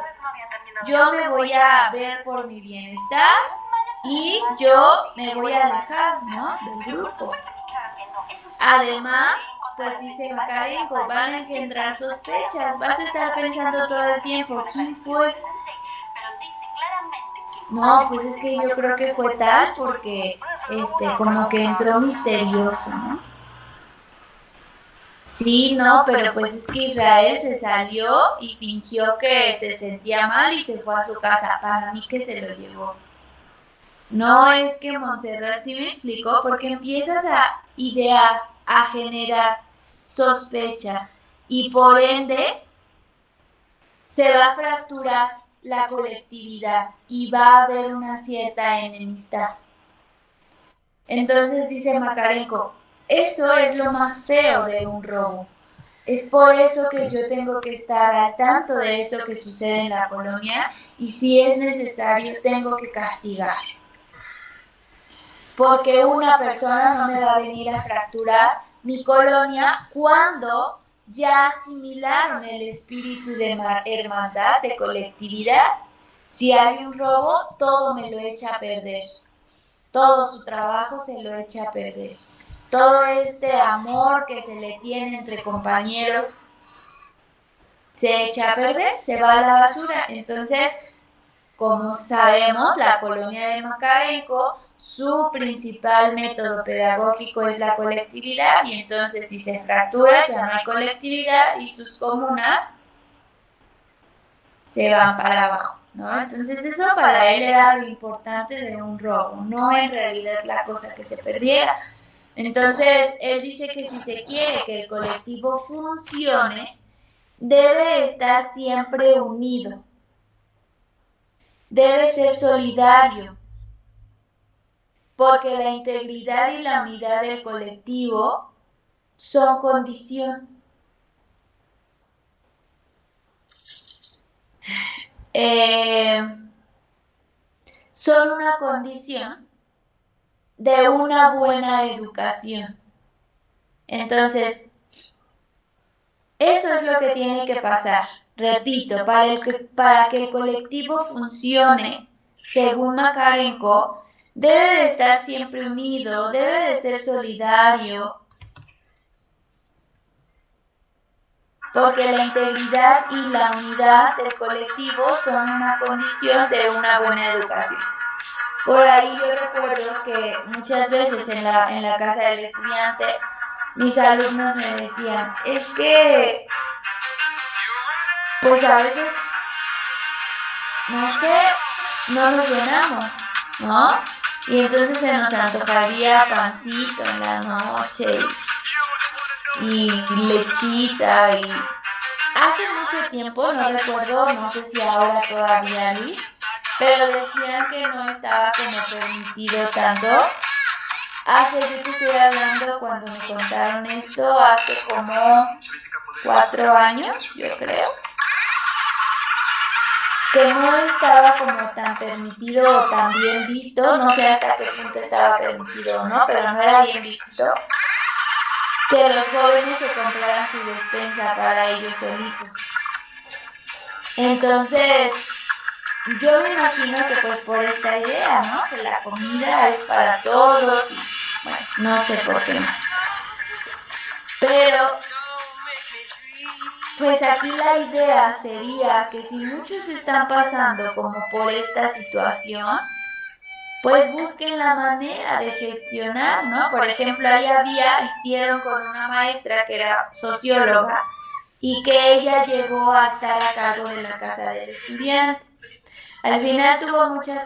Yo me voy a ver por mi bienestar y yo me voy a alejar, ¿no? Del grupo. Además, pues dice Macarenko, van a engendrar sospechas, vas a estar pensando todo el tiempo, ¿quién fue? No, pues es que yo creo que fue tal porque, como que entró misterioso, ¿no? Sí, no, pero pues es que Israel se salió y fingió que se sentía mal y se fue a su casa. Para mí que se lo llevó. No es que Montserrat sí me explicó, porque empiezas a idear, a generar sospechas y por ende se va a fracturar la colectividad y va a haber una cierta enemistad. Entonces dice Macarenko, eso es lo más feo de un robo. Es por eso que yo tengo que estar al tanto de eso que sucede en la colonia y si es necesario tengo que castigar. Porque una persona no me va a venir a fracturar mi colonia cuando ya asimilaron el espíritu de hermandad, de colectividad. Si hay un robo, todo me lo echa a perder. Todo su trabajo se lo echa a perder. Todo este amor que se le tiene entre compañeros se echa a perder, se va a la basura. Entonces, como sabemos, la colonia de Macarenko su principal método pedagógico es la colectividad, y entonces si se fractura ya no hay colectividad y sus comunas se van para abajo, ¿no? Entonces eso para él era lo importante de un robo, no en realidad la cosa que se perdiera. Entonces él dice que si se quiere que el colectivo funcione, debe estar siempre unido, debe ser solidario, porque la integridad y la unidad del colectivo son condición. Son una condición de una buena educación. Entonces, eso es lo que tiene que pasar. Repito, para que el colectivo funcione, según Makarenko, debe de estar siempre unido, debe de ser solidario, porque la integridad y la unidad del colectivo son una condición de una buena educación. Por ahí yo recuerdo que muchas veces en la casa del estudiante, mis alumnos me decían, es que, pues a veces, no sé, no nos llenamos, ¿no? Y entonces se nos antojaría pancito en la noche y lechita y... Hace mucho tiempo, no recuerdo, no sé si ahora todavía Liz, pero decían que no estaba como permitido tanto. Yo te estoy hablando cuando me contaron esto, hace como 4 años, yo creo, que no estaba como tan permitido o tan bien visto, no sé hasta qué punto estaba permitido o no, pero no era bien visto que los jóvenes se compraran su despensa para ellos solitos. Entonces, yo me imagino que pues por esta idea, ¿no? Que la comida es para todos y, bueno, no sé por qué más. Pero, pues aquí la idea sería que si muchos están pasando como por esta situación, pues busquen la manera de gestionar, ¿no? Por ejemplo, ahí hicieron con una maestra que era socióloga y que ella llegó a estar a cargo de la casa del estudiante. Al final tuvo muchos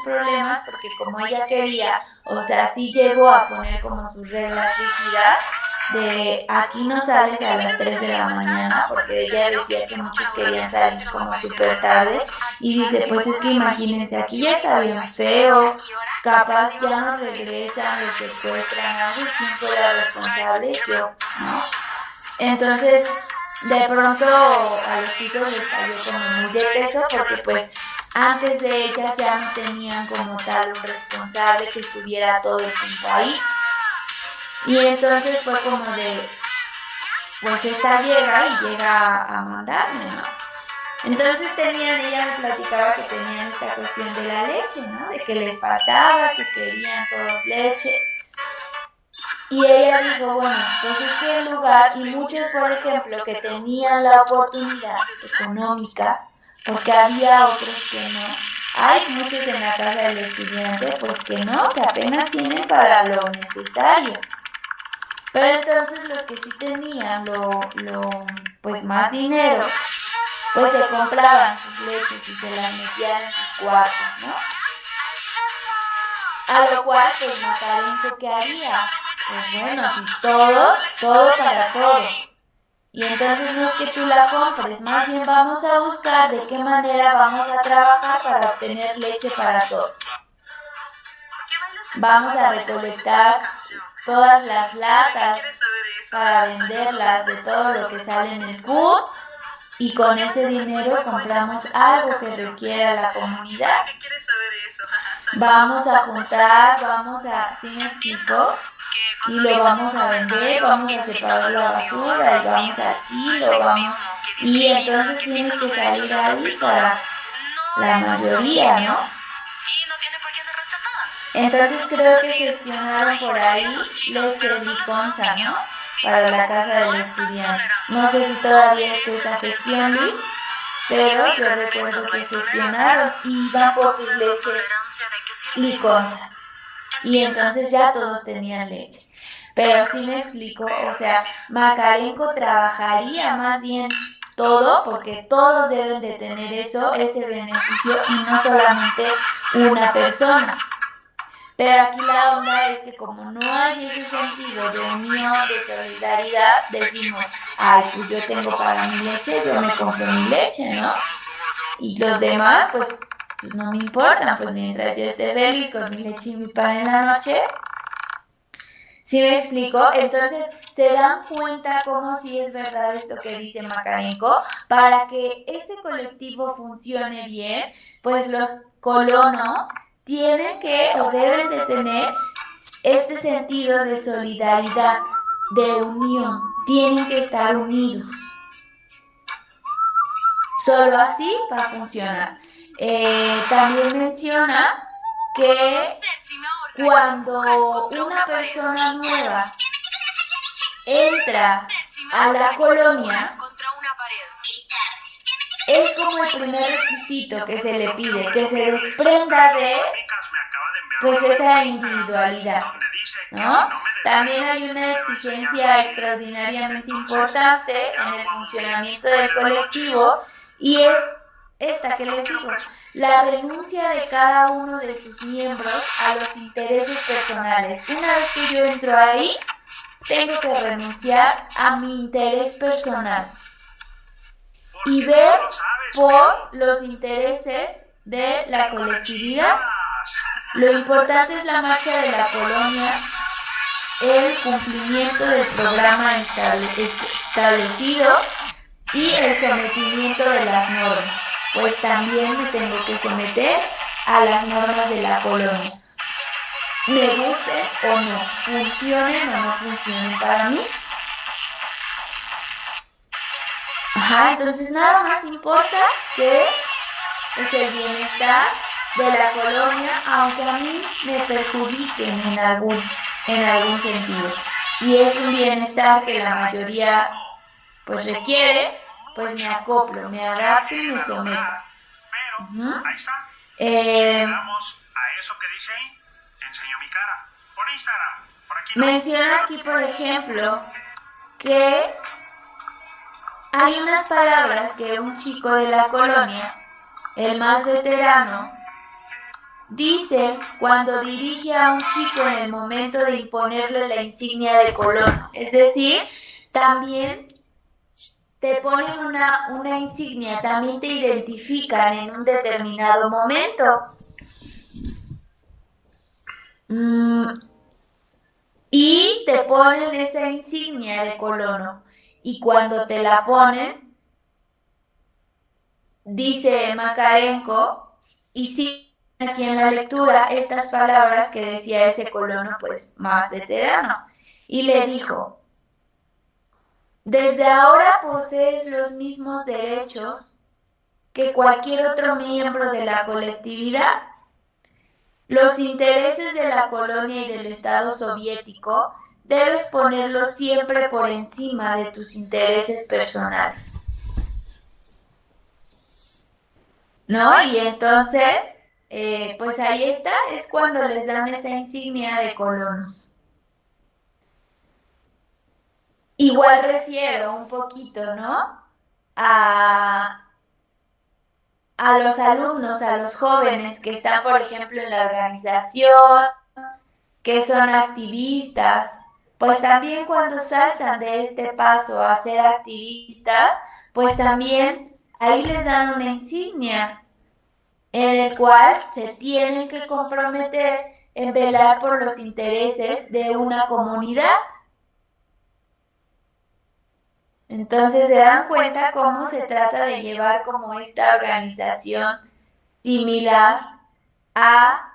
problemas porque como ella quería, o sea, sí llegó a poner como sus reglas rígidas de aquí no sales a las 3 de la mañana, porque ella decía que muchos querían salir como súper tarde, y dice, pues es que imagínense, aquí ya está bien feo, capaz ya no regresan, los secuestran, algo, ¿quién fue la responsable? Yo, ¿no? Entonces, de pronto a los chicos les cayó como muy de peso, porque pues antes de ellas ya no tenían como tal un responsable que estuviera todo el tiempo ahí. Y entonces fue como de, pues esta llega a mandarme, ¿no? Entonces ella me platicaba que tenían esta cuestión de la leche, ¿no? De que les faltaba, que querían todos leche. Y ella dijo, bueno, pues es que el lugar, y muchos, por ejemplo, que tenían la oportunidad económica, porque había otros que no. Hay muchos en la casa del estudiante, pues que no, que apenas tienen para lo necesario. Pero entonces los que sí tenían pues más dinero, pues se compraban sus leches y se las metían en sus cuartos, ¿no? A lo cual, pues Makarenko, ¿qué haría? Pues bueno, si todo para todos. Y entonces no es que tú la compres, más bien vamos a buscar de qué manera vamos a trabajar para obtener leche para todos. Vamos a recolectar todas las latas para venderlas de todo lo que sale en el CUT, y con ese dinero compramos algo que requiera la comunidad. Vamos a juntar, ¿sí me explico? Y lo vamos a vender, vamos a separar la basura, y vamos aquí, y entonces tiene que salir ahí para la mayoría, ¿no? Entonces creo que gestionaron por ahí leche liconza, ¿no? Para la casa del estudiante. No sé si todavía es esa gestión, Luis, pero yo recuerdo que gestionaron y iban por sus leches liconza. y entonces ya todos tenían leche. Pero sí me explico, o sea, Macarenco trabajaría más bien todo, porque todos deben de tener eso, ese beneficio, y no solamente una persona. Pero aquí la onda es que como no hay ese sentido de unión, de solidaridad, decimos, ay, pues yo tengo para mi leche, yo me compro mi leche, ¿no? Y los demás, pues no me importan, pues mientras yo esté feliz con mi leche y mi pan en la noche. ¿Sí me explico? Entonces se dan cuenta como si es verdad esto que dice Macarenco, para que ese colectivo funcione bien, pues los colonos tienen que o deben de tener este sentido de solidaridad, de unión, tienen que estar unidos. Solo así va a funcionar. También menciona que cuando una persona nueva entra a la colonia, es como el primer requisito que se le pide, que se desprenda de pues esa individualidad, ¿no? También hay una exigencia extraordinariamente importante en el funcionamiento del colectivo y es esta que les digo, la renuncia de cada uno de sus miembros a los intereses personales. Una vez que yo entro ahí, tengo que renunciar a mi interés personal y ver por los intereses de la colectividad. Lo importante es la marcha de la colonia, el cumplimiento del programa establecido y el sometimiento de las normas, pues también me tengo que someter a las normas de la colonia. Me gusten o no, funcionen o no funcionen para mí. Ajá, entonces nada más importa que es el bienestar de la colonia, aunque a mí me perjudiquen en algún sentido. Y es un bienestar que la mayoría pues requiere, pues me acoplo, me adapto y me someto. Pero, ahí está. Si le damos a eso que dice ahí, enseño mi cara. Por Instagram, por aquí no. Menciona aquí, por ejemplo, que hay unas palabras que un chico de la colonia, el más veterano, dice cuando dirige a un chico en el momento de imponerle la insignia de colono. Es decir, también te ponen una insignia, también te identifican en un determinado momento. Y te ponen esa insignia de colono. Y cuando te la ponen, dice Macarenco, y sí, aquí en la lectura, estas palabras que decía ese colono, pues más veterano. Y le dijo, desde ahora posees los mismos derechos que cualquier otro miembro de la colectividad. Los intereses de la colonia y del Estado soviético debes ponerlos siempre por encima de tus intereses personales. ¿No? Y entonces, pues ahí está, es cuando les dan esa insignia de colonos. Igual refiero un poquito, ¿no? A los alumnos, a los jóvenes que están, por ejemplo, en la organización, que son activistas, pues también cuando saltan de este paso a ser activistas, pues también ahí les dan una insignia en el cual se tienen que comprometer en velar por los intereses de una comunidad. Entonces se dan cuenta cómo se trata de llevar como esta organización similar a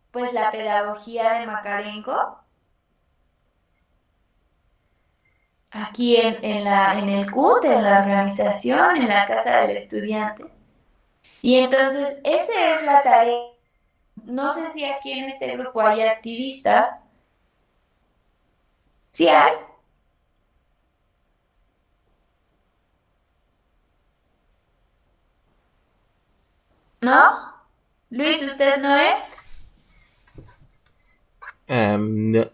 pues la pedagogía de Macarenco aquí en el CUT, en la organización, en la casa del estudiante. Y entonces esa es la tarea. No sé si aquí en este grupo hay activistas. ¿Sí hay? ¿No? Luis, ¿usted no es? No.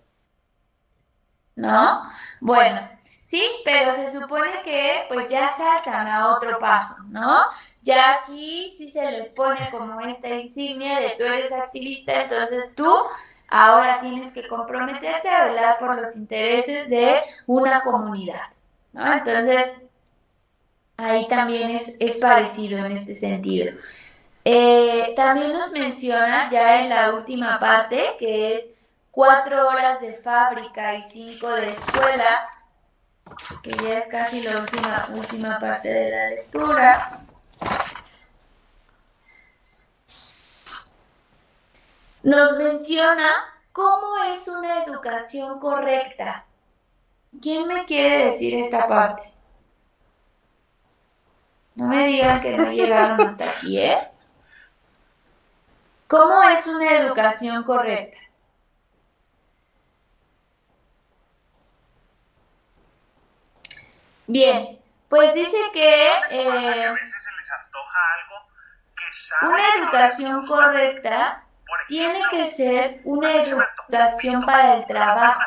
¿No? Bueno, sí, pero se supone que pues ya saltan a otro paso, ¿no? Ya aquí sí se les pone como esta insignia de tú eres activista, entonces tú ahora tienes que comprometerte a velar por los intereses de una comunidad, ¿no? Entonces, ahí también es parecido en este sentido. También nos menciona ya en la última parte que es 4 horas de fábrica y 5 de escuela, que ya es casi la última parte de la lectura. Nos menciona cómo es una educación correcta. ¿Quién me quiere decir esta parte? No me digan que no llegaron hasta aquí, ¿eh? ¿Cómo es una educación correcta? Bien, pues dice que una educación correcta tiene que ser una educación para el trabajo.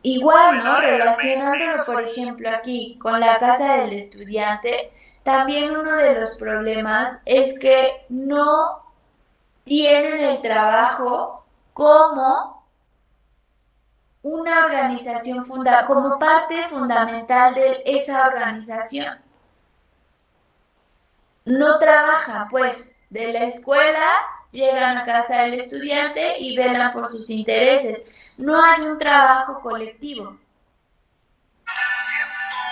Igual, ¿no? Relacionándolo, por ejemplo, aquí con la casa del estudiante, también uno de los problemas es que no tienen el trabajo como una organización como parte fundamental de esa organización. No trabajan, pues, de la escuela, llegan a casa del estudiante y velan por sus intereses. No hay un trabajo colectivo.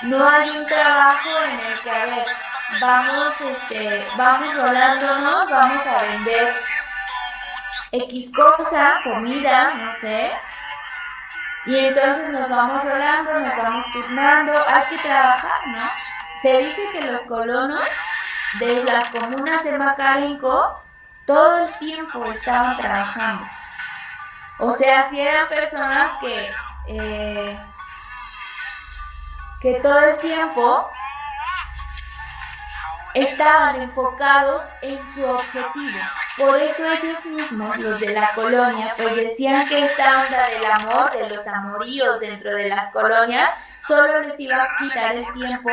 No hay un trabajo en el que, a ver, vamos rolándonos, vamos a vender X cosa, comida, no sé, y entonces nos vamos rolando, nos vamos turnando, hay que trabajar, ¿no? Se dice que los colonos de las comunas de Macarenco todo el tiempo estaban trabajando. O sea, si eran personas que todo el tiempo estaban enfocados en su objetivo. Por eso ellos mismos, los de la colonia, pues decían que esta onda del amor, de los amoríos dentro de las colonias, solo les iba a quitar el tiempo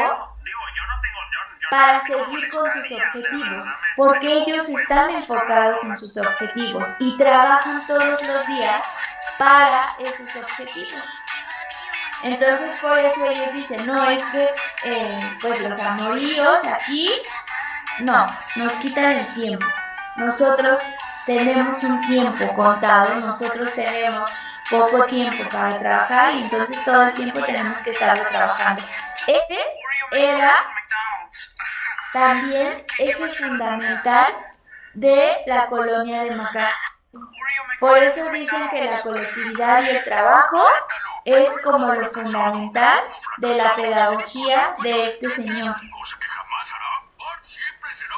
para seguir con sus objetivos, porque ellos están enfocados en sus objetivos y trabajan todos los días para esos objetivos. Entonces por eso ellos dicen, no, es que pues los amoríos aquí, no, nos quitan el tiempo. Nosotros tenemos un tiempo contado, nosotros tenemos poco tiempo para trabajar y entonces todo el tiempo tenemos que estar trabajando. Este era también eje fundamental de la colonia de Macarenco. Por eso dicen que la colectividad y el trabajo es como lo fundamental de la pedagogía de este señor.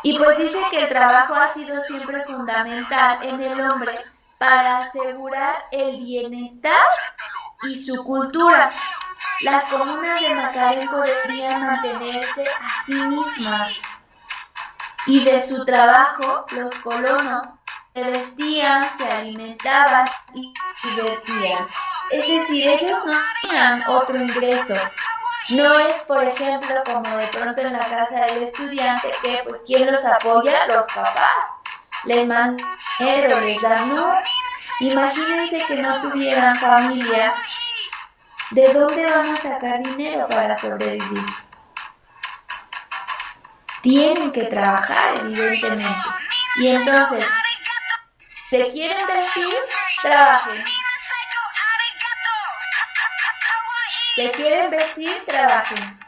Y pues dice que el trabajo ha sido siempre fundamental en el hombre para asegurar el bienestar y su cultura. Las comunas de Macarenco debían mantenerse a sí mismas y de su trabajo los colonos se vestían, se alimentaban y se divertían. Es decir, ellos no tenían otro ingreso. No es, por ejemplo, como de pronto en la casa del estudiante, que pues ¿quién los apoya? Los papás. Les mandan dinero, les dan, no. Imagínense que no tuvieran familia. ¿De dónde van a sacar dinero para sobrevivir? Tienen que trabajar, evidentemente. Y entonces, ¿se quieren vestir? Trabajen. ¿Se quieren vestir? Trabajen.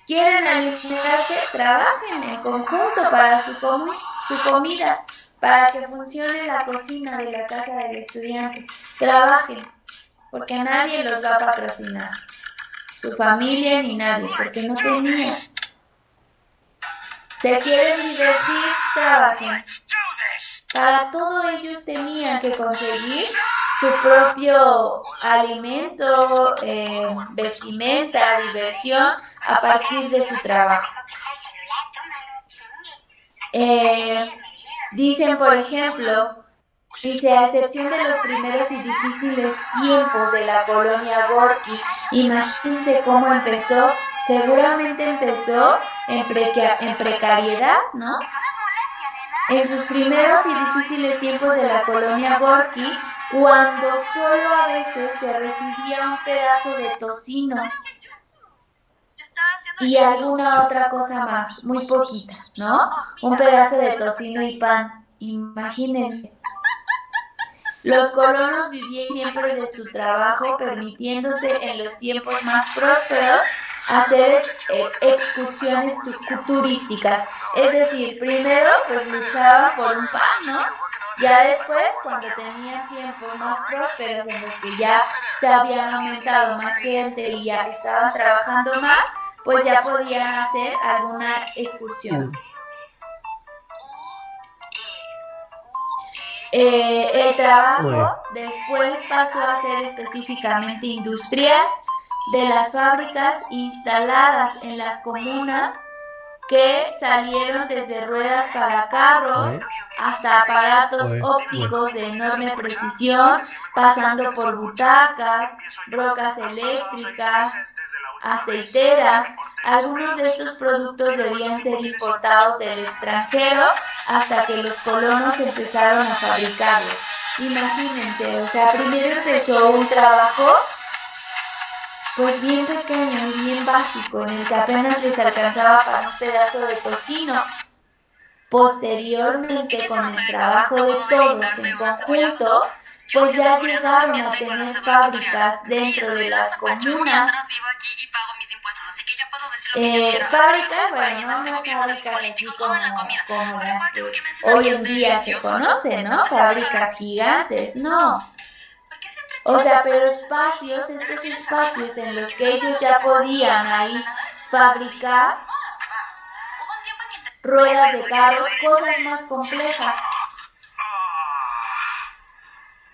¿Quieren alimentarse? Trabajen en conjunto para su comida, para que funcione la cocina de la casa del estudiante. Trabajen, porque nadie los va a patrocinar. Su familia ni nadie, porque no tenían. ¿Se quieren divertir? Trabajen. Para todo ellos tenían que conseguir su propio alimento, vestimenta, diversión a partir de su trabajo. Dicen, por ejemplo, Dice, a excepción de los primeros y difíciles tiempos de la colonia Gorky, imagínense cómo empezó. Seguramente empezó en precariedad, ¿no? En sus primeros y difíciles tiempos de la colonia Gorky, cuando solo a veces se recibía un pedazo de tocino y alguna otra cosa más, muy poquita, ¿no? Un pedazo de tocino y pan, imagínense. Los colonos vivían siempre de su trabajo, permitiéndose en los tiempos más prósperos hacer excursiones turísticas. Es decir, primero pues luchaban por un pan, ¿no? Ya después, cuando tenían tiempos más prósperos en los que ya se habían aumentado más gente y ya estaban trabajando más, pues ya podían hacer alguna excursión. El trabajo después pasó a ser específicamente industrial, de las fábricas instaladas en las comunas que salieron desde ruedas para carros hasta aparatos ópticos de enorme precisión, pasando por butacas, brocas eléctricas, aceiteras. Algunos de estos productos debían ser importados del extranjero hasta que los colonos empezaron a fabricarlos. Imagínense, o sea, primero empezó un trabajo pues bien pequeño y bien básico, en el que apenas les alcanzaba para un pedazo de tocino. Posteriormente, con el trabajo de todos en conjunto, pues ya llegaron a tener fábricas dentro de las comunas. Fábricas, bueno, no fábricas así como las que hoy en día se conocen, ¿no? Fábricas gigantes, no. O sea, pero espacios, estos espacios en los que ellos ya podían ahí fabricar ruedas de carros, cosas más complejas.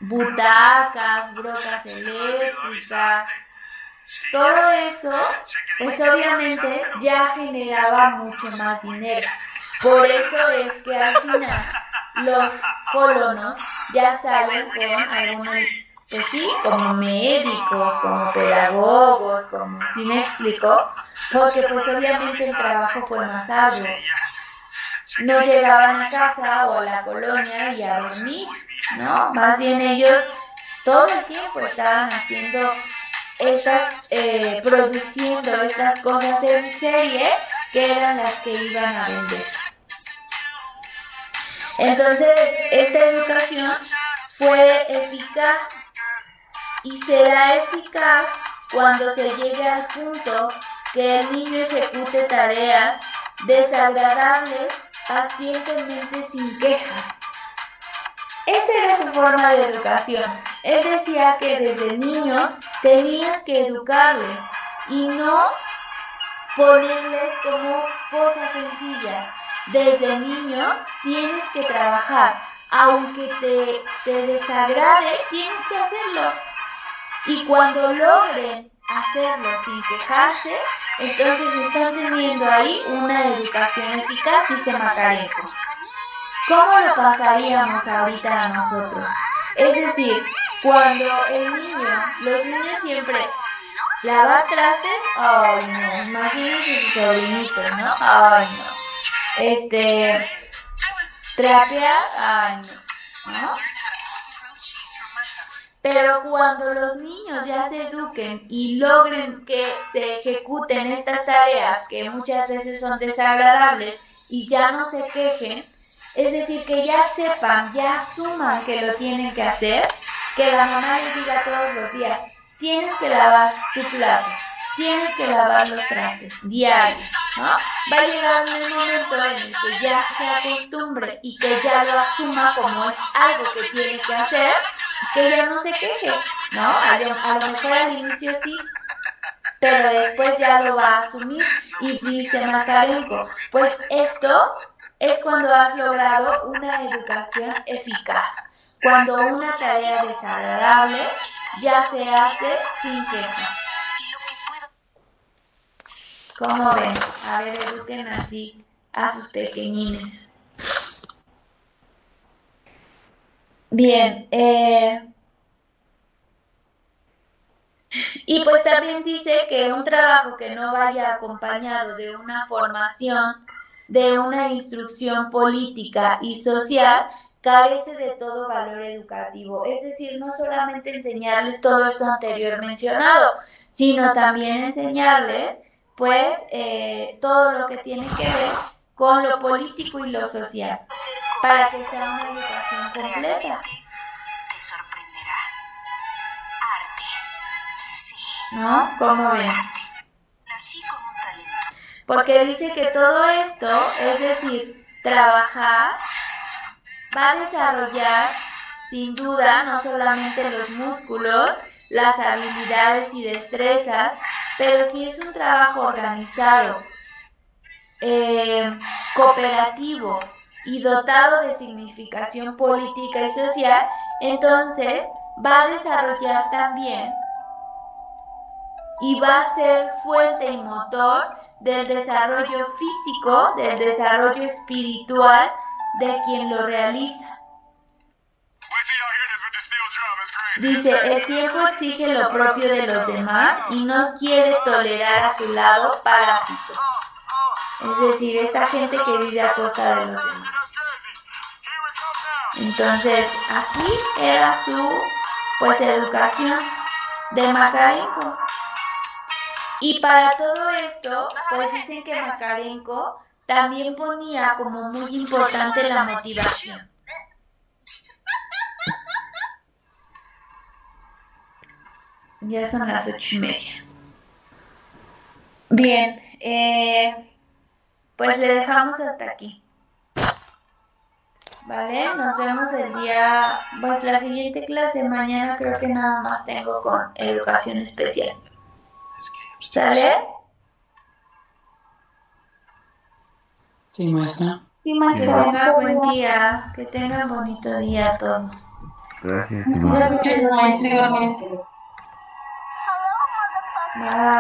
Butacas, brocas eléctricas, todo eso, pues obviamente ya generaba mucho más dinero. Por eso es que al final los colonos ya salen con algunos, pues sí, como médicos, como pedagogos, como, ¿sí me explico? Porque pues obviamente el trabajo fue más arduo. No llegaban a casa o a la colonia y a dormir, ¿no? Más bien ellos todo el tiempo estaban haciendo produciendo estas cosas en serie que eran las que iban a vender. Entonces, esta educación fue eficaz y será eficaz cuando se llegue al punto que el niño ejecute tareas desagradables pacientemente sin quejas. Esa era su forma de educación. Él decía que desde niños tenías que educarles y no ponerles como cosas sencillas. Desde niños tienes que trabajar, aunque te desagrade, tienes que hacerlo. Y cuando logren hacerlo sin quejarse, entonces están teniendo ahí una educación eficaz, dice Macarenko. ¿Cómo lo pasaríamos ahorita a nosotros? Es decir, cuando los niños siempre lavar trastes, ay no, imagínense sus sobrinitos, ¿no? Ay no. Trapear, ay no. Pero cuando los niños ya se eduquen y logren que se ejecuten estas tareas que muchas veces son desagradables y ya no se quejen, es decir, que ya sepan, ya asuman que lo tienen que hacer, que la mamá les diga todos los días, tienes que lavar tu plato, tienes que lavar los trastes, diario, ¿no? Va a llegar un momento en el que ya se acostumbre y que ya lo asuma como es algo que tiene que hacer, que ya no se queje, ¿no? A lo mejor al inicio sí, pero después ya lo va a asumir. Y dice Macarenko, pues esto es cuando has logrado una educación eficaz, cuando una tarea desagradable ya se hace sin queja. ¿Cómo ven? A ver, eduquen así a sus pequeñines. Bien, y pues también dice que un trabajo que no vaya acompañado de una formación, de una instrucción política y social, carece de todo valor educativo. Es decir, no solamente enseñarles todo esto anterior mencionado, sino también enseñarles, pues, todo lo que tiene que ver con lo político y lo social, para que sea una educación completa. Te sorprenderá. Arte. Sí. ¿No? ¿Cómo ven? Nací con un talento. Porque dice que todo esto, es decir, trabajar, va a desarrollar sin duda no solamente los músculos, las habilidades y destrezas, pero si es un trabajo organizado, cooperativo y dotado de significación política y social, entonces va a desarrollar también y va a ser fuente y motor del desarrollo físico, del desarrollo espiritual de quien lo realiza. Dice, el tiempo exige lo propio de los demás y no quiere tolerar a su lado parásitos. Es decir, esta gente que vive a costa de los demás. Entonces, así era su, pues, educación de Makarenko. Y para todo esto, pues dicen que Makarenko también ponía como muy importante la motivación. Ya son las 8:30. Bien, pues le dejamos hasta aquí. ¿Vale? Nos vemos el día, pues la siguiente clase. Mañana creo que nada más tengo con educación especial. ¿Sale? Sí, maestra. Sí, maestra, que tengan buen día. Que tengan bonito día a todos. Gracias. Gracias, maestra, igualmente. Bye.